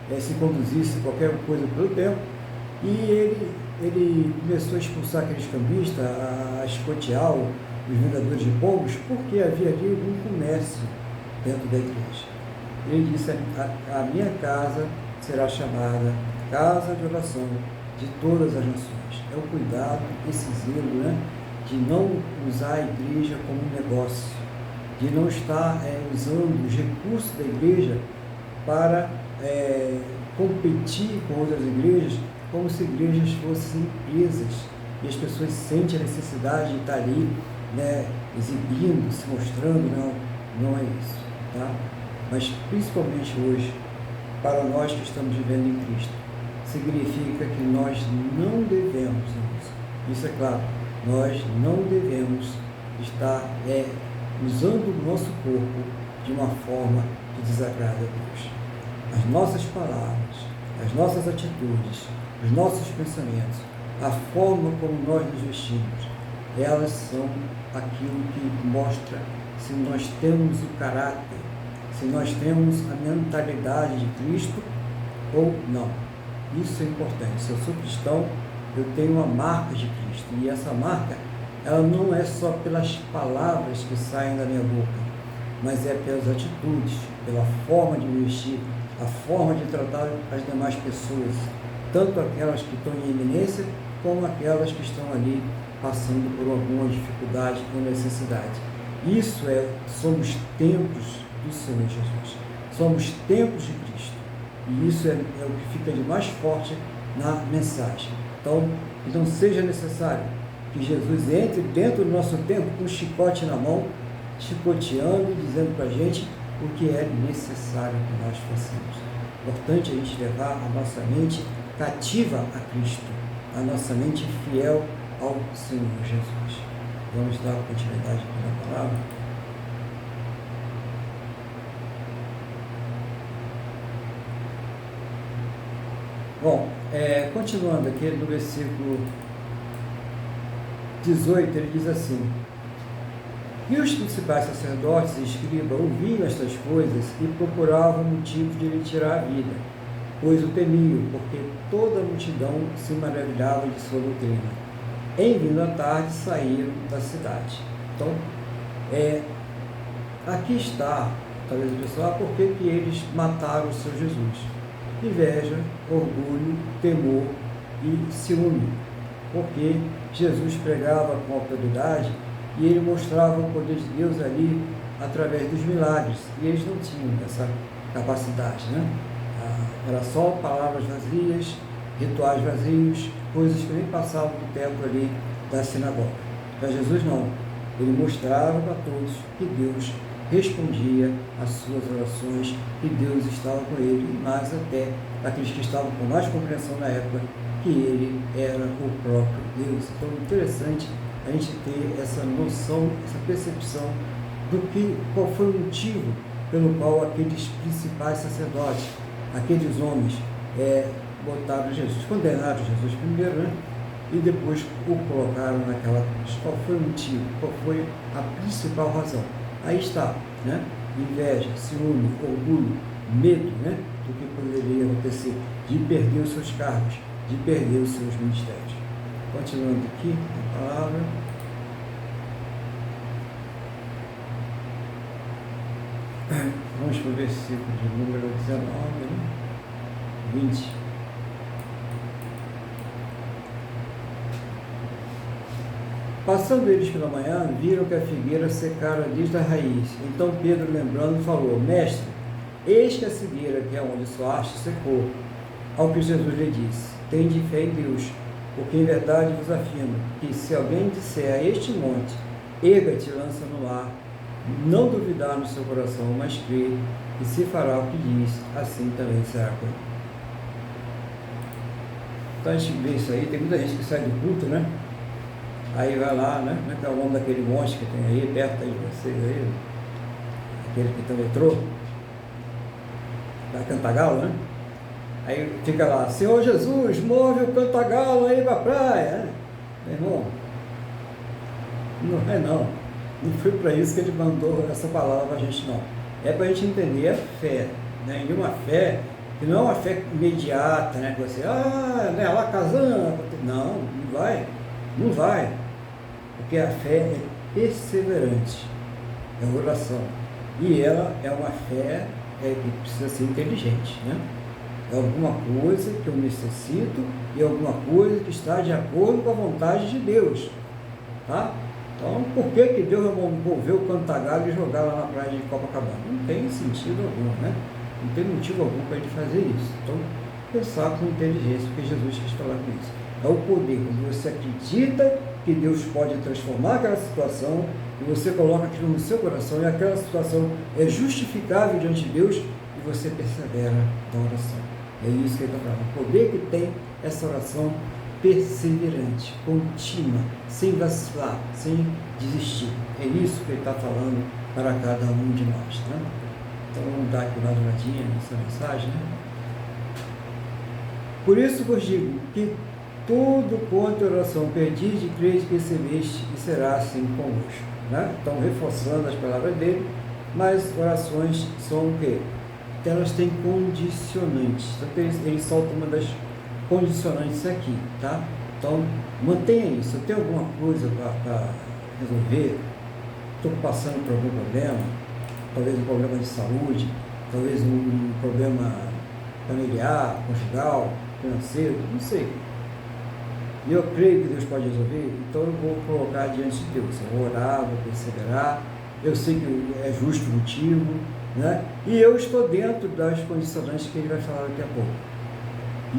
[SPEAKER 1] que se conduzisse qualquer coisa pelo templo, e ele começou a expulsar aqueles cambistas, a escotear os vendedores de pombos, porque havia ali um comércio dentro da igreja. Ele disse: a minha casa será chamada casa de oração de todas as nações. É o cuidado, esse zelo, né? De não usar a igreja como um negócio, de não estar usando os recursos da igreja para competir com outras igrejas, como se igrejas fossem empresas, e as pessoas sentem a necessidade de estar ali, né, exibindo, se mostrando. Não é isso, tá? Mas principalmente hoje, para nós que estamos vivendo em Cristo, significa que nós não devemos, isso é claro, nós não devemos estar usando o nosso corpo de uma forma que desagrada a Deus. As nossas palavras, as nossas atitudes, os nossos pensamentos, a forma como nós nos vestimos, elas são aquilo que mostra se nós temos o caráter, se nós temos a mentalidade de Cristo ou não. Isso é importante. Se eu sou cristão, eu tenho uma marca de Cristo, e essa marca, ela não é só pelas palavras que saem da minha boca, mas é pelas atitudes, pela forma de me vestir, a forma de tratar as demais pessoas, tanto aquelas que estão em eminência, como aquelas que estão ali passando por alguma dificuldade ou necessidade. Isso somos templos do Senhor Jesus, somos templos de Cristo, e isso é o que fica de mais forte na mensagem. Então, que não seja necessário que Jesus entre dentro do nosso templo com um chicote na mão, chicoteando e dizendo para a gente o que é necessário que nós façamos. Importante a gente levar a nossa mente cativa a Cristo, a nossa mente fiel ao Senhor Jesus. Vamos dar continuidade aqui na palavra. Bom, continuando aqui no versículo 18, ele diz assim: e os principais sacerdotes e escribas ouviam estas coisas e procuravam motivos de lhe tirar a vida, pois o temiam, porque toda a multidão se maravilhava de sua doutrina. Em vindo à tarde, saíram da cidade. Então, aqui está, talvez o pessoal, por que eles mataram o seu Jesus? Inveja, orgulho, temor e ciúme, porque Jesus pregava com autoridade e ele mostrava o poder de Deus ali através dos milagres, e eles não tinham essa capacidade, né? Era só palavras vazias, rituais vazios, coisas que nem passavam do tempo ali da sinagoga. Para Jesus não, ele mostrava para todos que Deus respondia às suas orações, que Deus estava com ele, e mais até aqueles que estavam com mais compreensão na época, que ele era o próprio Deus. Então é interessante a gente ter essa noção, essa percepção qual foi o motivo pelo qual aqueles principais sacerdotes, aqueles homens, botaram Jesus, condenaram Jesus primeiro, né? E depois o colocaram naquela cruz. Qual foi o motivo? Qual foi a principal razão? Aí está, né? Inveja, ciúme, orgulho, medo, né? Do que poderia acontecer, de perder os seus cargos, de perder os seus ministérios. Continuando aqui, a palavra. Vamos para o versículo de número 19, né? 20. Passando eles pela manhã, viram que a figueira secara desde a raiz. Então Pedro, lembrando, falou: Mestre, eis que a figueira que é onde soaste secou. Ao que Jesus lhe disse: Tende fé em Deus, porque em verdade vos afirmo que se alguém disser a este monte, erga-te e lança no mar, não duvidar no seu coração, mas crer, e se fará o que diz, assim também será com ele. Então a gente vê isso aí, tem muita gente que sai do culto, né? Aí vai lá, né? Como é que é o nome daquele monte que tem aí, perto aí de vocês aí? Aquele que tem o metrô? Da Cantagalo, né? Aí fica lá: Senhor Jesus, move o Cantagalo aí pra praia, né? Meu irmão, não é não. Não foi para isso que ele mandou essa palavra para a gente, não. É para a gente entender a fé, né? E uma fé que não é uma fé imediata, né? Que você, né, lá casando. Não vai. Não vai. Porque a fé é perseverante, é oração. E ela é uma fé que precisa ser inteligente, né? É alguma coisa que eu necessito e alguma coisa que está de acordo com a vontade de Deus, tá? Então, por que Deus moveu o Cantagalo e jogar lá na praia de Copacabana? Não tem sentido algum, né? Não tem motivo algum para ele fazer isso. Então, pensar com inteligência, porque Jesus quis falar com isso. É o poder, quando você acredita que Deus pode transformar aquela situação, e você coloca aquilo no seu coração, e aquela situação é justificável diante de Deus, e você persevera na oração. É isso que ele está falando. O poder que tem essa oração perseverante, contínua, sem vacilar, sem desistir. É isso que ele está falando para cada um de nós, né? Então vamos dar aqui mais uma olhadinha nessa mensagem, né? Por isso vos digo que tudo quanto oração pedis e creis que recebeste, e será assim convosco, né? Então, reforçando as palavras dele, mas orações são o quê? Elas têm condicionantes. Então, ele solta uma das condicionantes aqui, tá? Então, mantenha isso. Eu tenho alguma coisa para resolver, estou passando por algum problema, talvez um problema de saúde, talvez um problema familiar, conjugal, financeiro, não sei. E eu creio que Deus pode resolver, então eu vou colocar diante de Deus. Eu vou orar, vou perseverar, eu sei que é justo o motivo, né? E eu estou dentro das condicionantes que ele vai falar daqui a pouco.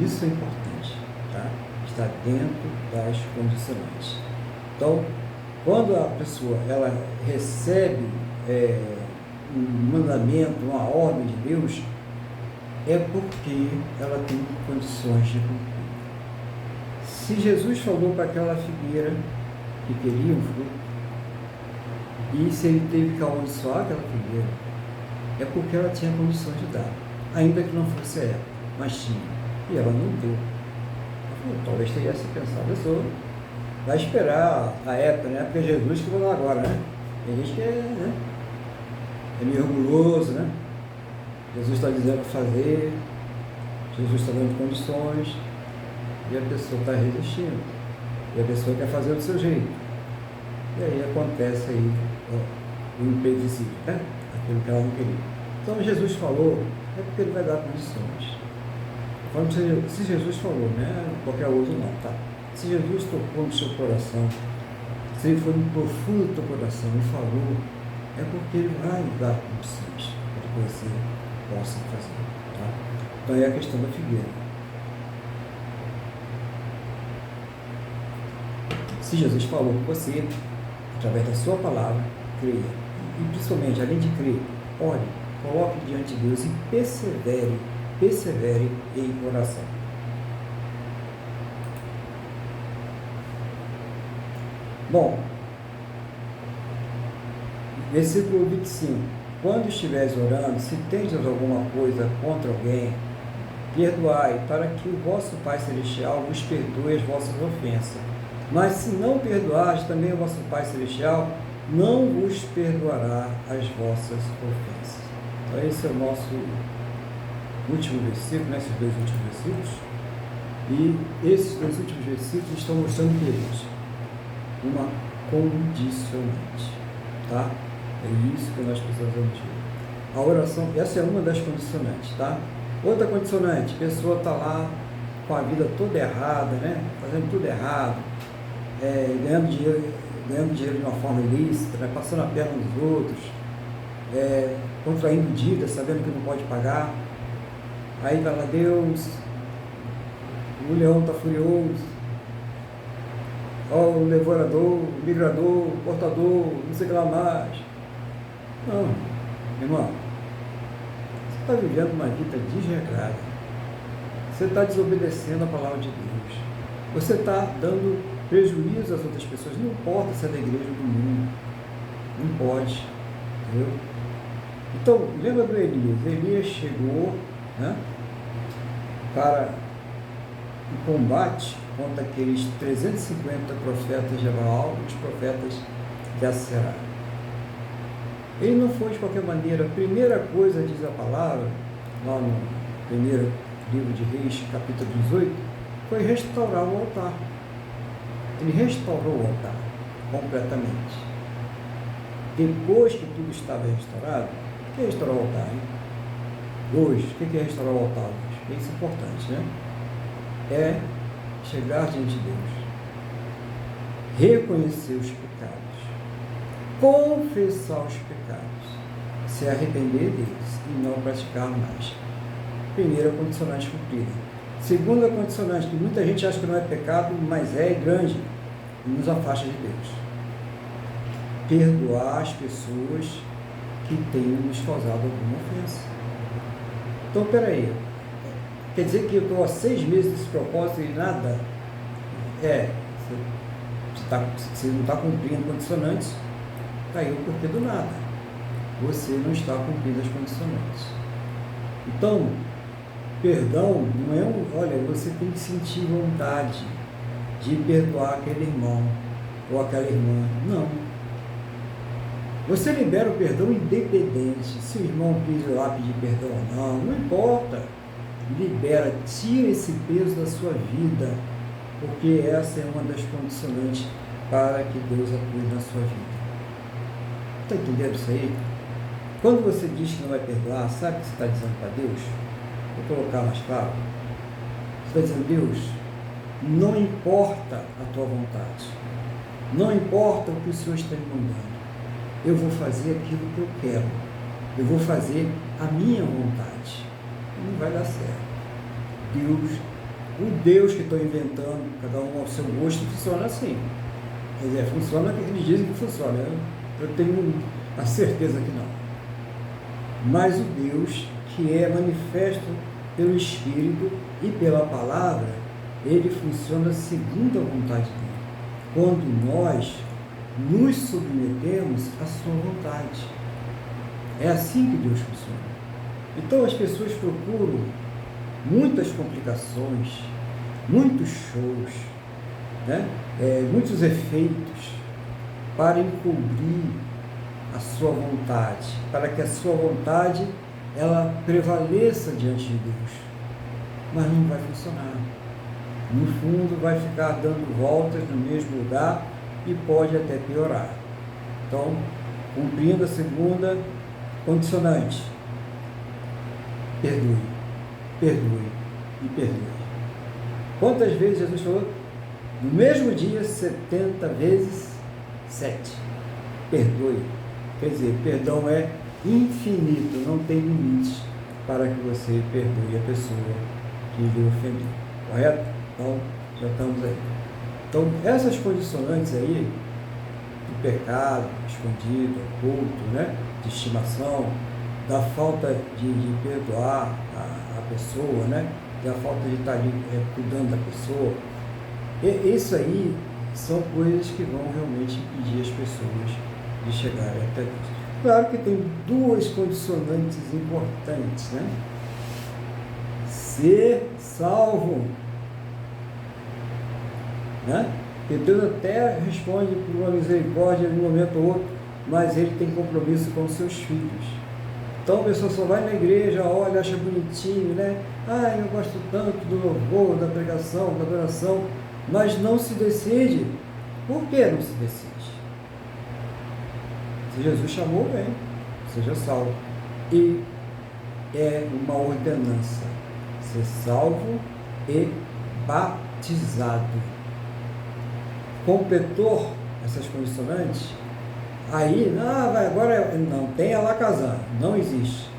[SPEAKER 1] Isso é importante, tá? Estar dentro das condicionantes. Então, quando a pessoa ela recebe um mandamento, uma ordem de Deus, é porque ela tem condições de cumprir. Se Jesus falou para aquela figueira que queria um fruto, e se ele teve que amaldiçoar aquela figueira, é porque ela tinha condições de dar, ainda que não fosse ela, mas tinha, e ela não deu. Talvez tenha se pensado, a pessoa vai esperar a época, né? Porque Jesus que vai lá agora, né? Tem gente que é meio orgulhoso, né? Jesus está dizendo fazer, Jesus está dando condições, e a pessoa está resistindo, e a pessoa quer fazer do seu jeito. E aí acontece aí o imprevisível, né? Aquilo que ela não queria. Então Jesus falou, é porque ele vai dar condições. Falando se Jesus falou, né? Qualquer outro não, tá? Se Jesus tocou no seu coração, se ele foi no profundo do teu coração e falou, é porque ele vai dar condições para que você possa fazer, tá? Então é a questão da figueira. Se Jesus falou com você, através da sua palavra, creia. E principalmente, além de crer, ore, coloque diante de Deus e persevere em oração. Bom, versículo 25. Quando estiveres orando, se tendes alguma coisa contra alguém, perdoai, para que o vosso Pai Celestial vos perdoe as vossas ofensas. Mas se não perdoares, também o vosso Pai Celestial não vos perdoará as vossas ofensas. Então esse é o nosso último versículo, né? Esses dois últimos versículos. E esses dois últimos versículos estão mostrando que eles uma condicionante, tá? É isso que nós precisamos ver. A oração, essa é uma das condicionantes, tá? Outra condicionante, a pessoa está lá com a vida toda errada, né? Fazendo tudo errado, ganhando dinheiro de uma forma ilícita, né? Passando a perna dos outros, contraindo dívidas, sabendo que não pode pagar. Aí vai lá, Deus, o leão está furioso, o devorador, o migrador, o portador, não sei o que lá mais. Não, irmão, você está vivendo uma vida desregrada, você está desobedecendo a palavra de Deus, você está dando prejuízo às outras pessoas, não importa se é da igreja ou do mundo, não pode, entendeu? Então, lembra do Elias? Elias chegou, né, para o combate contra aqueles 350 profetas de Baal e os profetas de Aserá. Ele não foi de qualquer maneira. A primeira coisa, diz a palavra, lá no primeiro livro de Reis, capítulo 18, foi restaurar o altar. Ele restaurou o altar completamente. Depois que tudo estava restaurado, o que é restaurar o altar, hein? Hoje, o que é restaurar o altar hoje? Isso é importante, né? É chegar diante de Deus, reconhecer os pecados, confessar os pecados, se arrepender deles e não praticar mais. Primeira condicionante cumprida. Segunda condicionante, que muita gente acha que não é pecado, mas é grande e nos afasta de Deus. Perdoar as pessoas que tenham nos causado alguma ofensa. Então, peraí, quer dizer que eu estou há 6 meses desse propósito e nada? Você não está cumprindo condicionantes, caiu porque do nada. Você não está cumprindo as condicionantes. Então, perdão não é olha, você tem que sentir vontade de perdoar aquele irmão ou aquela irmã. Não. Você libera o perdão independente, se o irmão pediu lá pedir perdão ou não importa. Libera, tira esse peso da sua vida, porque essa é uma das condicionantes para que Deus atue na sua vida. Está entendendo isso aí? Quando você diz que não vai perdoar, sabe o que você está dizendo para Deus? Vou colocar mais claro. Você está dizendo, Deus, não importa a tua vontade, não importa o que o Senhor está me mandando, eu vou fazer aquilo que eu quero, eu vou fazer a minha vontade. Não vai dar certo. Deus, o Deus que estou inventando, cada um ao seu gosto, funciona assim. Quer dizer, funciona que eles dizem que funciona. Eu tenho a certeza que não. Mas o Deus que é manifesto pelo Espírito e pela palavra, ele funciona segundo a vontade dele. Quando nós nos submetemos à sua vontade. É assim que Deus funciona. Então as pessoas procuram muitas complicações, muitos shows, né? Muitos efeitos para encobrir a sua vontade, para que a sua vontade ela prevaleça diante de Deus. Mas não vai funcionar. No fundo vai ficar dando voltas no mesmo lugar e pode até piorar. Então, cumprindo a segunda condicionante, perdoe, perdoe e perdoe. Quantas vezes Jesus falou? No mesmo dia, 70 vezes 7. Perdoe. Quer dizer, perdão é infinito, não tem limite para que você perdoe a pessoa que lhe ofendeu. Correto? Então, já estamos aí. Então, essas condicionantes aí, do pecado escondido, oculto, né? De estimação, da falta de perdoar a pessoa, né? Da falta de estar ali cuidando da pessoa. Isso aí são coisas que vão realmente impedir as pessoas de chegarem até Deus. Claro que tem duas condicionantes importantes, né? Ser salvo, né? E Deus até responde por uma misericórdia em um momento ou outro, mas Ele tem compromisso com os seus filhos. Então a pessoa só vai na igreja, olha, acha bonitinho, né? Ah, eu gosto tanto do louvor, da pregação, da adoração, mas não se decide. Por que não se decide? Se Jesus chamou, vem, seja salvo. E é uma ordenança, ser salvo e batizado. Completou essas condicionantes, aí, agora não tem alacazar, não existe.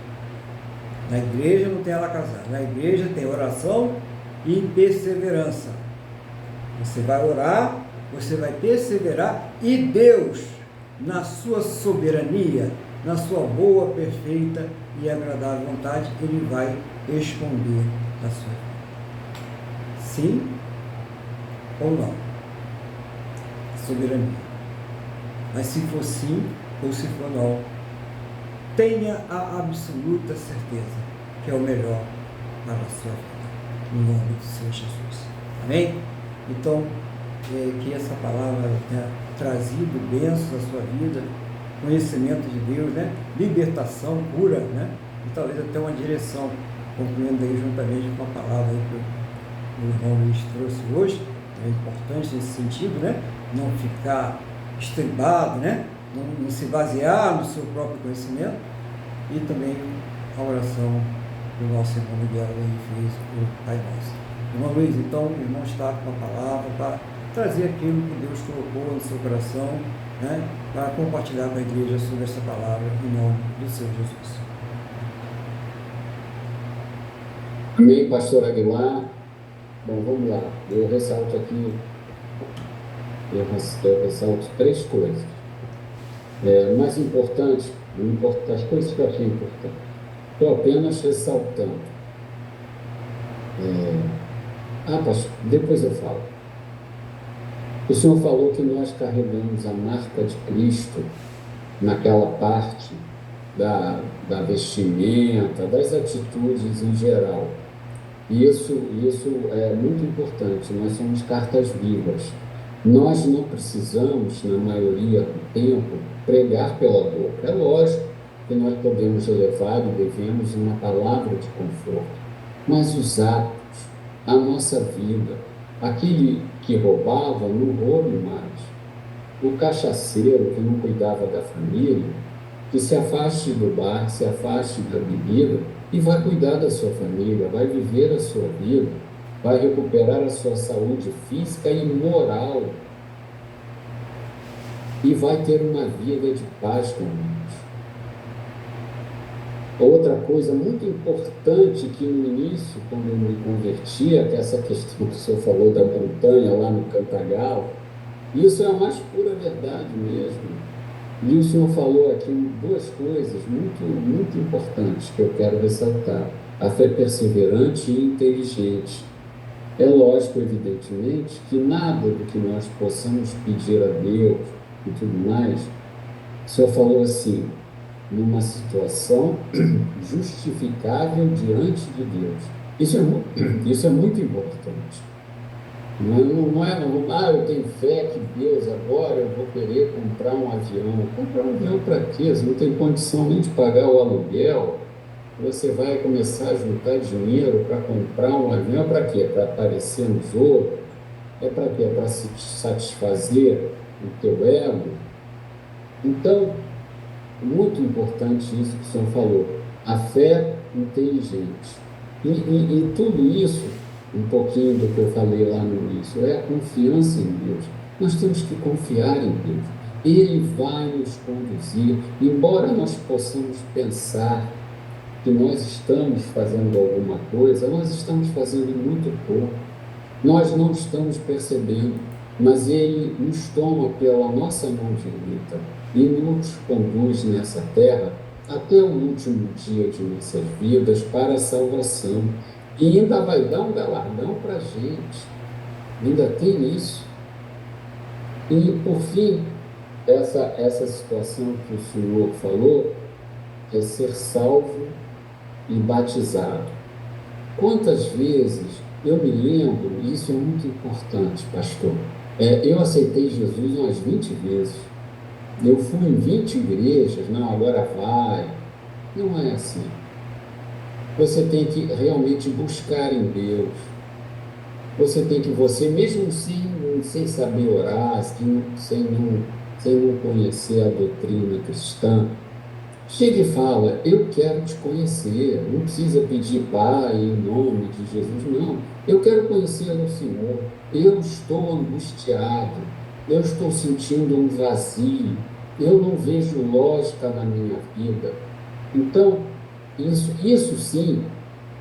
[SPEAKER 1] Na igreja não tem alacazar, na igreja tem oração e perseverança. Você vai orar, você vai perseverar e Deus, na sua soberania, na sua boa, perfeita e agradável vontade, Ele vai responder a sua vida. Sim ou não? Soberania. Mas se for sim ou se for não, tenha a absoluta certeza que é o melhor para a sua vida, em nome do Senhor Jesus. Amém? Então, que essa palavra tenha trazido bênçãos à sua vida, conhecimento de Deus, né? Libertação, cura, né? E talvez até uma direção, concluindo aí juntamente com a palavra aí que o irmão Luiz trouxe hoje. É importante nesse sentido, né? Não ficar estribado, né? Não se basear no seu próprio conhecimento, e também a oração do nosso irmão Miguel aí fez o Pai Nosso. Irmão Luiz, então o irmão está com a palavra para trazer aquilo que Deus colocou no seu coração, né? Para compartilhar com a igreja sobre essa palavra em nome do Senhor Jesus.
[SPEAKER 2] Amém, pastor Aguilar. Bom, vamos lá. Eu ressalto aqui, eu ressalto três coisas. Mais importante, as coisas que eu achei importantes. Estou apenas ressaltando. Pastor, depois eu falo. O senhor falou que nós carregamos a marca de Cristo naquela parte da vestimenta, das atitudes em geral. E isso é muito importante. Nós somos cartas vivas. Nós não precisamos, na maioria do tempo, pregar pela boca. É lógico que nós podemos levar e devemos uma palavra de conforto, mas os atos, a nossa vida, aquele que roubava não roube mais, o cachaceiro que não cuidava da família, que se afaste do bar, se afaste da bebida e vai cuidar da sua família, vai viver a sua vida, vai recuperar a sua saúde física e moral e vai ter uma vida de paz com Deus. Outra coisa muito importante que no início, quando eu me convertia, que essa questão que o senhor falou da montanha lá no Cantagalo, isso é a mais pura verdade mesmo. E o senhor falou aqui duas coisas muito, muito importantes que eu quero ressaltar. A fé perseverante e inteligente. É lógico, evidentemente, que nada do que nós possamos pedir a Deus e tudo mais, o senhor falou assim, numa situação justificável diante de Deus. Isso é muito importante. Não é, eu tenho fé que Deus, agora eu vou querer comprar um avião. Comprar um avião para quê? Você não tem condição nem de pagar o aluguel. Você vai começar a juntar dinheiro para comprar um avião. Para quê? Para aparecer nos outros? É para quê? Para satisfazer o teu ego? Então, muito importante isso que o senhor falou. A fé inteligente. E tudo isso, um pouquinho do que eu falei lá no início, é a confiança em Deus. Nós temos que confiar em Deus. Ele vai nos conduzir, embora nós possamos pensar que nós estamos fazendo alguma coisa, nós estamos fazendo muito pouco. Nós não estamos percebendo, mas Ele nos toma pela nossa mão direita e nos conduz nessa terra até o último dia de nossas vidas para a salvação. E ainda vai dar um galardão para a gente. Ainda tem isso. E, por fim, essa situação que o senhor falou é ser salvo e batizado. Quantas vezes eu me lembro, e isso é muito importante, pastor, eu aceitei Jesus umas 20 vezes. Eu fui em 20 igrejas, não, agora vai. Não é assim. Você tem que realmente buscar em Deus. Você mesmo sem saber orar, sem não conhecer a doutrina cristã, chega e fala, eu quero te conhecer. Não precisa pedir Pai em nome de Jesus, não. Eu quero conhecer o Senhor. Eu estou angustiado. Eu estou sentindo um vazio. Eu não vejo lógica na minha vida. Então, isso sim,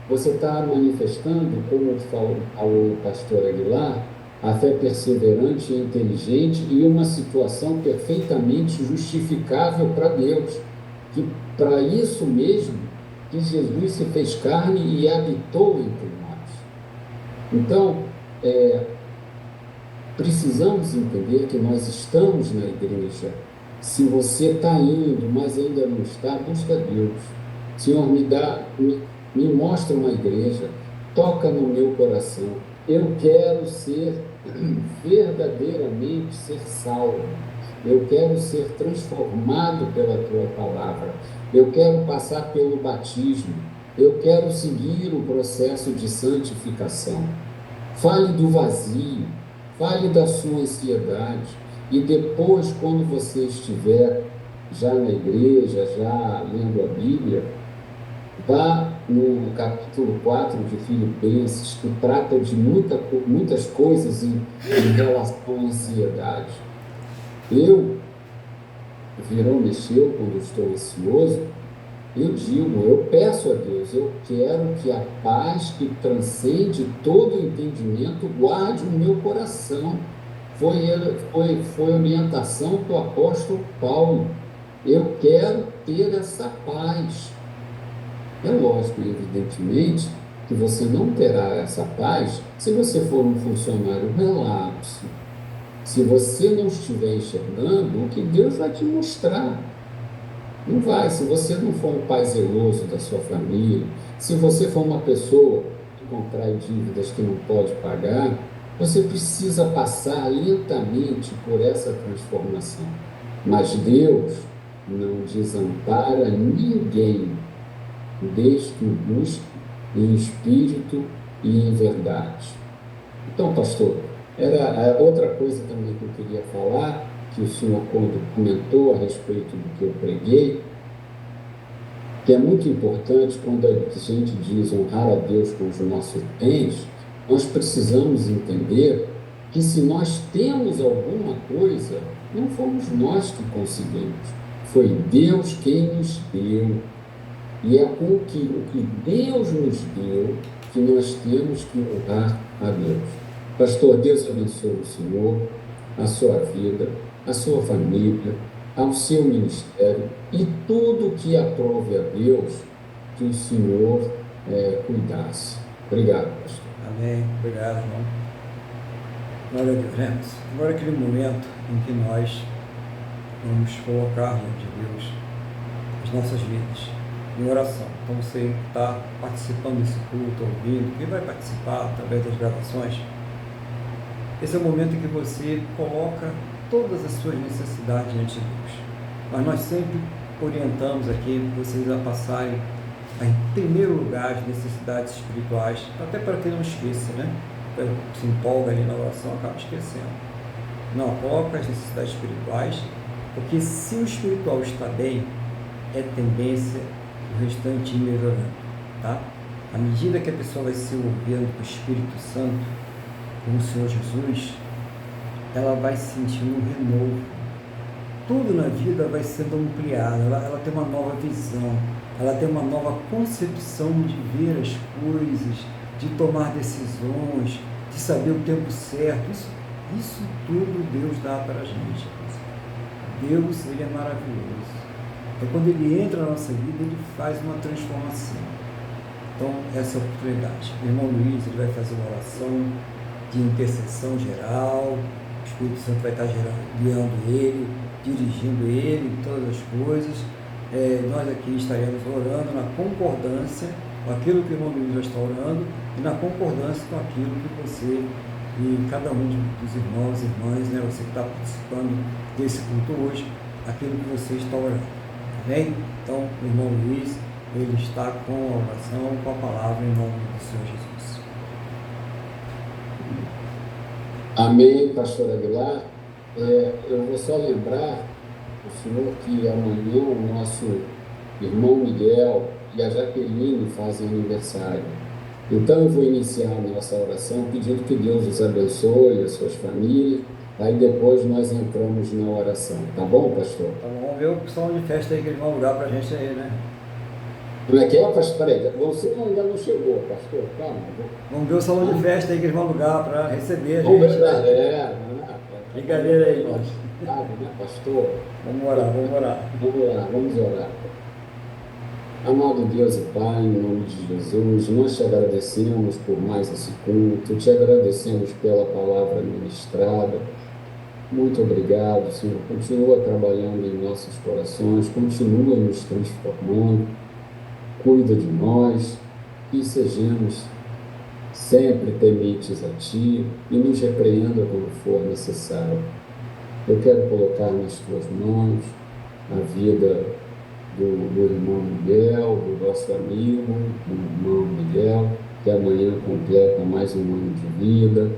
[SPEAKER 2] você está manifestando, como falou o pastor Aguilar, a fé perseverante e inteligente e uma situação perfeitamente justificável para Deus. Que para isso mesmo que Jesus se fez carne e habitou entre nós. Então, precisamos entender que nós estamos na igreja. Se você está indo, mas ainda não está, busca Deus. Senhor, me mostra uma igreja, toca no meu coração. Eu quero verdadeiramente ser salvo. Eu quero ser transformado pela tua palavra. Eu quero passar pelo batismo. Eu quero seguir o processo de santificação. Fale do vazio, fale da sua ansiedade. E depois, quando você estiver já na igreja, já lendo a Bíblia, vá no capítulo 4 de Filipenses, que trata de muitas coisas em relação à ansiedade. Mexeu quando estou ansioso, eu peço a Deus, eu quero que a paz que transcende todo entendimento guarde o meu coração. Foi orientação do apóstolo Paulo. Eu quero ter essa paz. É lógico, evidentemente, que você não terá essa paz se você for um funcionário relapso. Se você não estiver enxergando, o que Deus vai te mostrar? Não vai. Se você não for um pai zeloso da sua família, se você for uma pessoa que contrai dívidas que não pode pagar, você precisa passar lentamente por essa transformação. Mas Deus não desampara ninguém, desde que o busque em espírito e em verdade. Então, pastor, era outra coisa também que eu queria falar, que o senhor comentou a respeito do que eu preguei, que é muito importante quando a gente diz honrar a Deus com os nossos bens, nós precisamos entender que se nós temos alguma coisa, não fomos nós que conseguimos, foi Deus quem nos deu. E é com o que Deus nos deu que nós temos que honrar a Deus. Pastor, Deus abençoe o senhor, a sua vida, a sua família, ao seu ministério e tudo que aprove a Deus que o senhor cuidasse. Obrigado, pastor.
[SPEAKER 1] Amém. Obrigado, irmão. Glória a Deus, né? Agora é aquele momento em que nós vamos colocar diante de Deus as nossas vidas em oração. Então você está participando desse culto, ouvindo, quem vai participar através das gravações, esse é o momento em que você coloca todas as suas necessidades diante de Deus. Mas nós sempre orientamos aqui vocês a passarem em primeiro lugar as necessidades espirituais, até para que não esqueça, né? Se empolga ali na oração, acaba esquecendo. Não, coloca as necessidades espirituais, porque se o espiritual está bem, é tendência o restante ir melhorando, tá? À medida que a pessoa vai se envolvendo com o Espírito Santo, com o Senhor Jesus, ela vai sentindo um renovo. Tudo na vida vai sendo ampliado, ela tem uma nova visão, ela tem uma nova concepção de ver as coisas, de tomar decisões, de saber o tempo certo. Isso tudo Deus dá para a gente. Deus, Ele é maravilhoso. Então, quando Ele entra na nossa vida, Ele faz uma transformação. Então, essa é a oportunidade. O irmão Luiz, ele vai fazer uma oração de intercessão geral, Espírito Santo vai estar guiando ele, dirigindo ele em todas as coisas. Nós aqui estaremos orando na concordância com aquilo que o irmão Luiz já está orando e na concordância com aquilo que você e cada um dos irmãos e irmãs, né, você que está participando desse culto hoje, aquilo que você está orando, tá bem? Então, o irmão Luiz, ele está com a oração, com a palavra em nome do Senhor Jesus.
[SPEAKER 2] Amém, pastor Aguilar. Eu vou só lembrar o senhor que amanhã o nosso irmão Miguel e a Jaqueline fazem aniversário. Então eu vou iniciar a nossa oração pedindo que Deus os abençoe, as suas famílias, aí depois nós entramos na oração. Tá bom, pastor?
[SPEAKER 1] Tá bom, vamos ver o salão de festa aí que eles vão alugar pra gente aí, né?
[SPEAKER 2] Como é que é, pastor? Peraí, você ainda não chegou, pastor, calma.
[SPEAKER 1] Vamos ver o salão de festa aí que eles vão alugar para receber a
[SPEAKER 2] Vamos
[SPEAKER 1] gente.
[SPEAKER 2] ver,
[SPEAKER 1] Brincadeira aí, irmãos.
[SPEAKER 2] né, pastor?
[SPEAKER 1] Vamos orar, vamos orar.
[SPEAKER 2] Vamos orar. Amado Deus e Pai, em nome de Jesus, nós te agradecemos por mais esse culto, te agradecemos pela palavra ministrada. Muito obrigado, Senhor. Continua trabalhando em nossos corações, continua nos transformando, cuida de nós e sejamos sempre tementes a Ti e nos repreenda quando for necessário. Eu quero colocar nas Tuas mãos a vida do irmão Miguel, do nosso amigo, do irmão Miguel, que amanhã completa mais um ano de vida,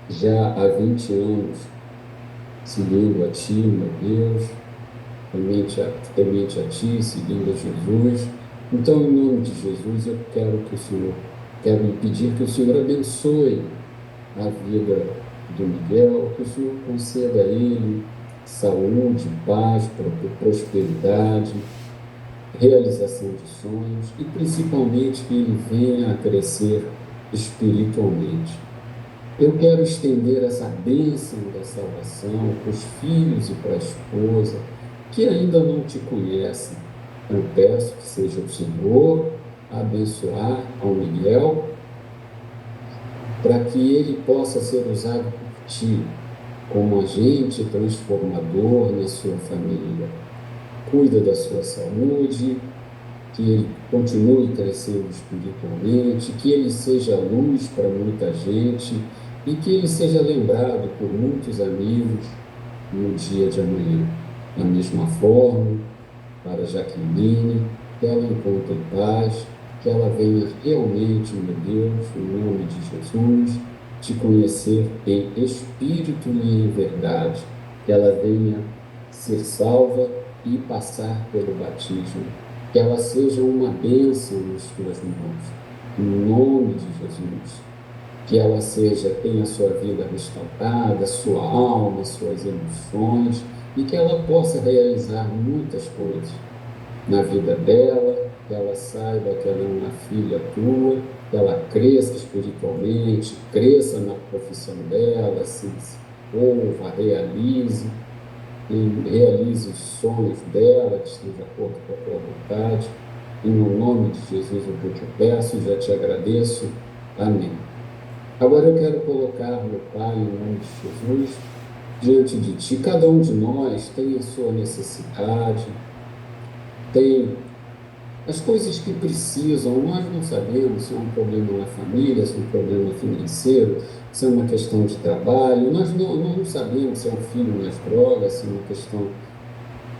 [SPEAKER 2] já há 20 anos seguindo a Ti, meu Deus, temente a Ti, seguindo a Jesus. Então, em nome de Jesus, eu quero lhe pedir que o Senhor abençoe a vida do Miguel, que o Senhor conceda a ele saúde, paz, prosperidade, realização de sonhos e principalmente que ele venha a crescer espiritualmente. Eu quero estender essa bênção da salvação para os filhos e para a esposa que ainda não te conhecem. Eu peço que seja o Senhor a abençoar ao Miguel para que ele possa ser usado por ti como agente transformador na sua família. Cuida da sua saúde, que ele continue crescendo espiritualmente, que ele seja luz para muita gente e que ele seja lembrado por muitos amigos no dia de amanhã. Da mesma forma, para Jaqueline, que ela encontre paz, que ela venha realmente, meu Deus, em nome de Jesus, te conhecer em espírito e em verdade, que ela venha ser salva e passar pelo batismo, que ela seja uma bênção nas tuas mãos, em nome de Jesus, que ela tenha sua vida restaurada, sua alma, suas emoções, e que ela possa realizar muitas coisas na vida dela, que ela saiba que ela é uma filha tua, que ela cresça espiritualmente, cresça na profissão dela, se desenvolva, realize os sonhos dela, que estejam de acordo com a tua vontade. E no nome de Jesus é o que eu te peço, já te agradeço. Amém. Agora eu quero colocar, meu Pai, em nome de Jesus, diante de Ti. Cada um de nós tem a sua necessidade, tem as coisas que precisam. Nós não sabemos se é um problema na família, se é um problema financeiro, se é uma questão de trabalho. Nós não sabemos se é um filho nas drogas, se é uma questão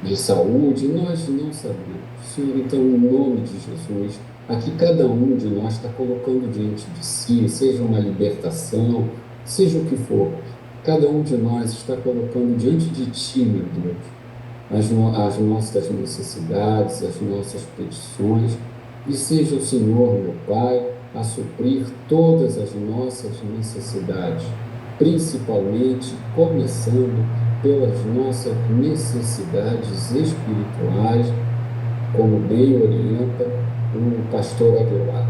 [SPEAKER 2] de saúde. Nós não sabemos. Senhor, então, em nome de Jesus, aqui cada um de nós está colocando diante de si, seja uma libertação, seja o que for. Cada um de nós está colocando diante de Ti, meu Deus, as nossas necessidades, as nossas petições, e seja o Senhor, meu Pai, a suprir todas as nossas necessidades, principalmente começando pelas nossas necessidades espirituais, como bem orienta o pastor Aguilar.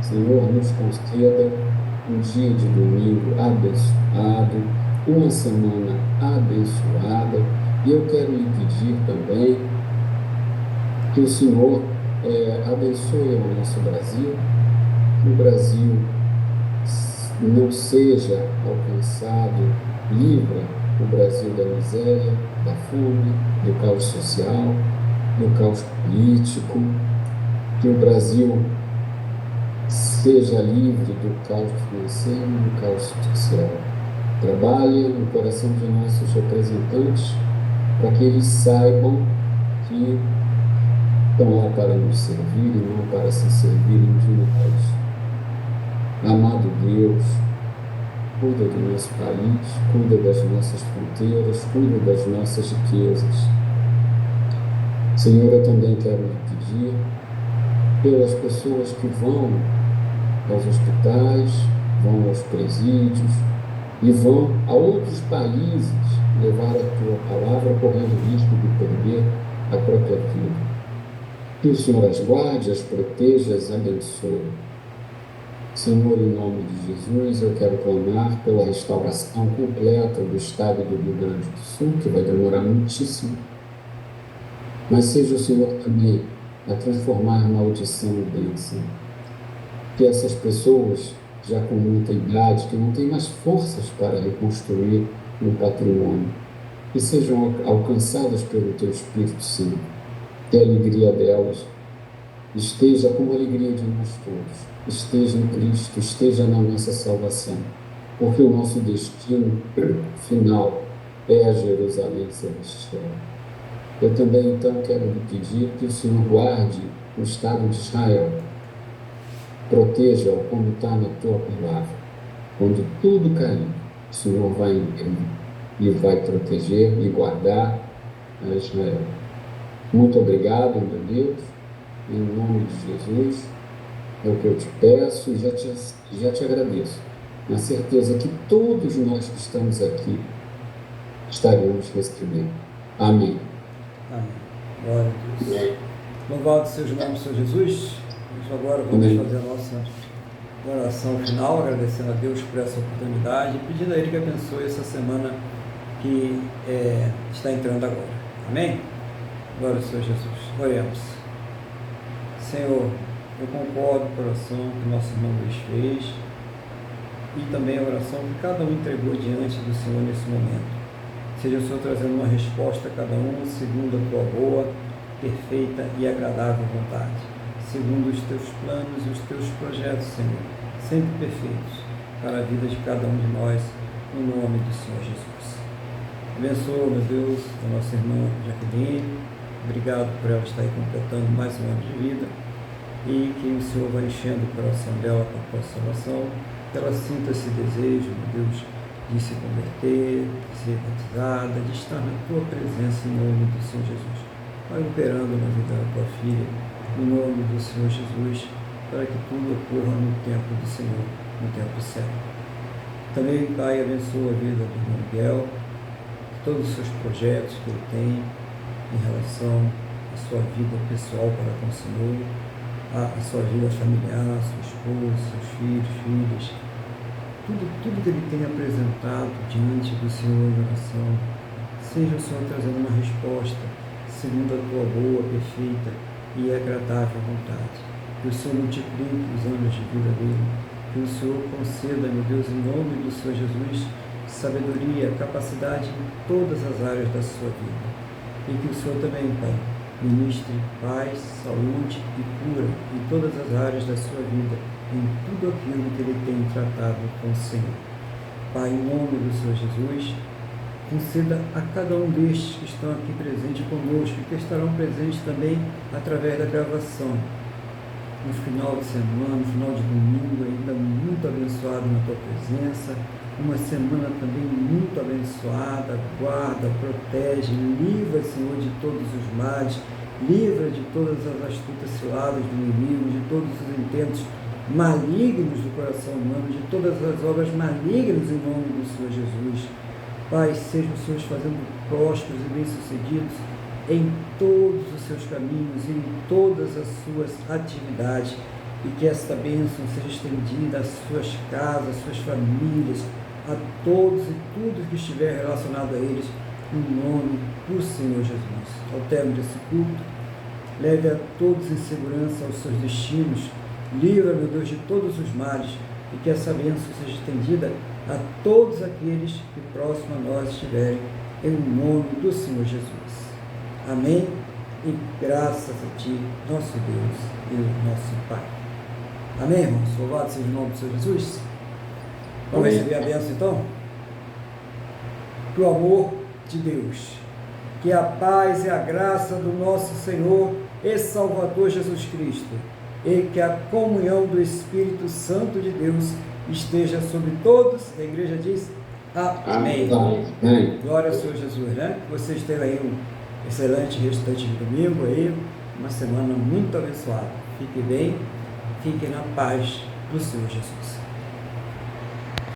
[SPEAKER 2] Senhor, nos conceda um dia de domingo abençoado, uma semana abençoada. E eu quero lhe pedir também que o Senhor abençoe o nosso Brasil, que o Brasil não seja alcançado Livra o Brasil da miséria, da fome, do caos social, do caos político. Que o Brasil seja livre do caos financeiro e do caos social. Trabalhe no coração de nossos representantes para que eles saibam que estão lá para nos servir e não para se servirem de nós. Amado Deus, cuida do nosso país, cuida das nossas fronteiras, cuida das nossas riquezas. Senhor, eu também quero lhe pedir pelas pessoas que vão aos hospitais, vão aos presídios e vão a outros países levar a tua palavra, correndo risco de perder a própria vida. Que o Senhor as guarde, as proteja, as abençoe. Senhor, em nome de Jesus, eu quero clamar pela restauração completa do estado do Rio Grande do Sul, que vai demorar muitíssimo. Mas seja o Senhor também a transformar maldição em bênção. Que essas pessoas, já com muita idade, que não têm mais forças para reconstruir um patrimônio, que sejam alcançadas pelo Teu Espírito Santo. Que a alegria delas esteja como a alegria de nós todos. Esteja em Cristo, esteja na nossa salvação. Porque o nosso destino final é a Jerusalém Celestial. Eu também, então, quero lhe pedir que o Senhor guarde o Estado de Israel. Proteja-o como está na tua palavra. Quando tudo cair, o Senhor vai intervir e vai proteger e guardar a Israel. Muito obrigado, meu Deus, em nome de Jesus, é o que eu te peço e já te agradeço, na certeza que todos nós que estamos aqui estaremos recebendo. Amém.
[SPEAKER 1] Amém. Glória a Deus. Louvado seja o nome do Senhor Jesus. Agora vamos fazer a nossa oração final, agradecendo a Deus por essa oportunidade e pedindo a Ele que abençoe essa semana que está entrando agora. Amém? Glória ao Senhor Jesus. Oremos. Senhor, eu concordo com a oração que nosso irmão Luiz fez e também a oração que cada um entregou diante do Senhor nesse momento. Seja o Senhor trazendo uma resposta a cada um segundo a tua boa, perfeita e agradável vontade, segundo os teus planos e os teus projetos, Senhor, sempre perfeitos para a vida de cada um de nós, no nome do Senhor Jesus. Abençoa, meu Deus, a nossa irmã Jaqueline. Obrigado por ela estar aí completando mais um ano de vida e que o Senhor vai enchendo o coração dela com a tua salvação, que ela sinta esse desejo, meu Deus, de se converter, de ser batizada, de estar na tua presença em nome do Senhor Jesus. Vai operando na vida da tua filha, no nome do Senhor Jesus, para que tudo ocorra no tempo do Senhor, no tempo certo. Também, Pai, abençoa a vida do irmão Miguel, todos os seus projetos que ele tem em relação à sua vida pessoal para com o Senhor, a sua vida familiar, sua esposa, seus filhos, filhas, tudo que ele tem apresentado diante do Senhor em oração, seja o Senhor trazendo uma resposta segundo a tua boa, perfeita e agradável vontade. Que o Senhor multiplique os anos de vida dele, que o Senhor conceda, meu Deus, em nome do Senhor Jesus, sabedoria, capacidade em todas as áreas da sua vida. E que o Senhor também, Pai, ministre paz, saúde e cura em todas as áreas da sua vida, em tudo aquilo que ele tem tratado com o Senhor. Pai, em nome do Senhor Jesus, conceda a cada um destes que estão aqui presentes conosco e que estarão presentes também através da gravação, no final de semana, no final de domingo, ainda muito abençoado na tua presença, uma semana também muito abençoada. Guarda, protege, livra, Senhor, de todos os males, livra de todas as astutas ciladas do inimigo, de todos os intentos malignos do coração humano, de todas as obras malignas em nome do Senhor Jesus. Pai, seja os Senhores fazendo prósperos e bem-sucedidos em todos os seus caminhos e em todas as suas atividades, e que esta bênção seja estendida às suas casas, às suas famílias, a todos e tudo que estiver relacionado a eles, em nome do Senhor Jesus. Ao término desse culto, leve a todos em segurança aos seus destinos, livra, meu Deus, de todos os males, e que essa bênção seja estendida a todos aqueles que próximo a nós estiverem, em nome do Senhor Jesus. Amém? E graças a Ti, nosso Deus e o nosso Pai. Amém, irmãos? Louvado seja o nome do Senhor Jesus. Vamos receber a bênção, então? Que o amor de Deus, que a paz e a graça do nosso Senhor e Salvador Jesus Cristo, e que a comunhão do Espírito Santo de Deus esteja sobre todos. A igreja diz amém.
[SPEAKER 2] Amém.
[SPEAKER 1] Glória ao Senhor Jesus, né? Que vocês tenham aí um excelente restante de domingo aí, uma semana muito abençoada. Fiquem bem, fiquem na paz do Senhor Jesus.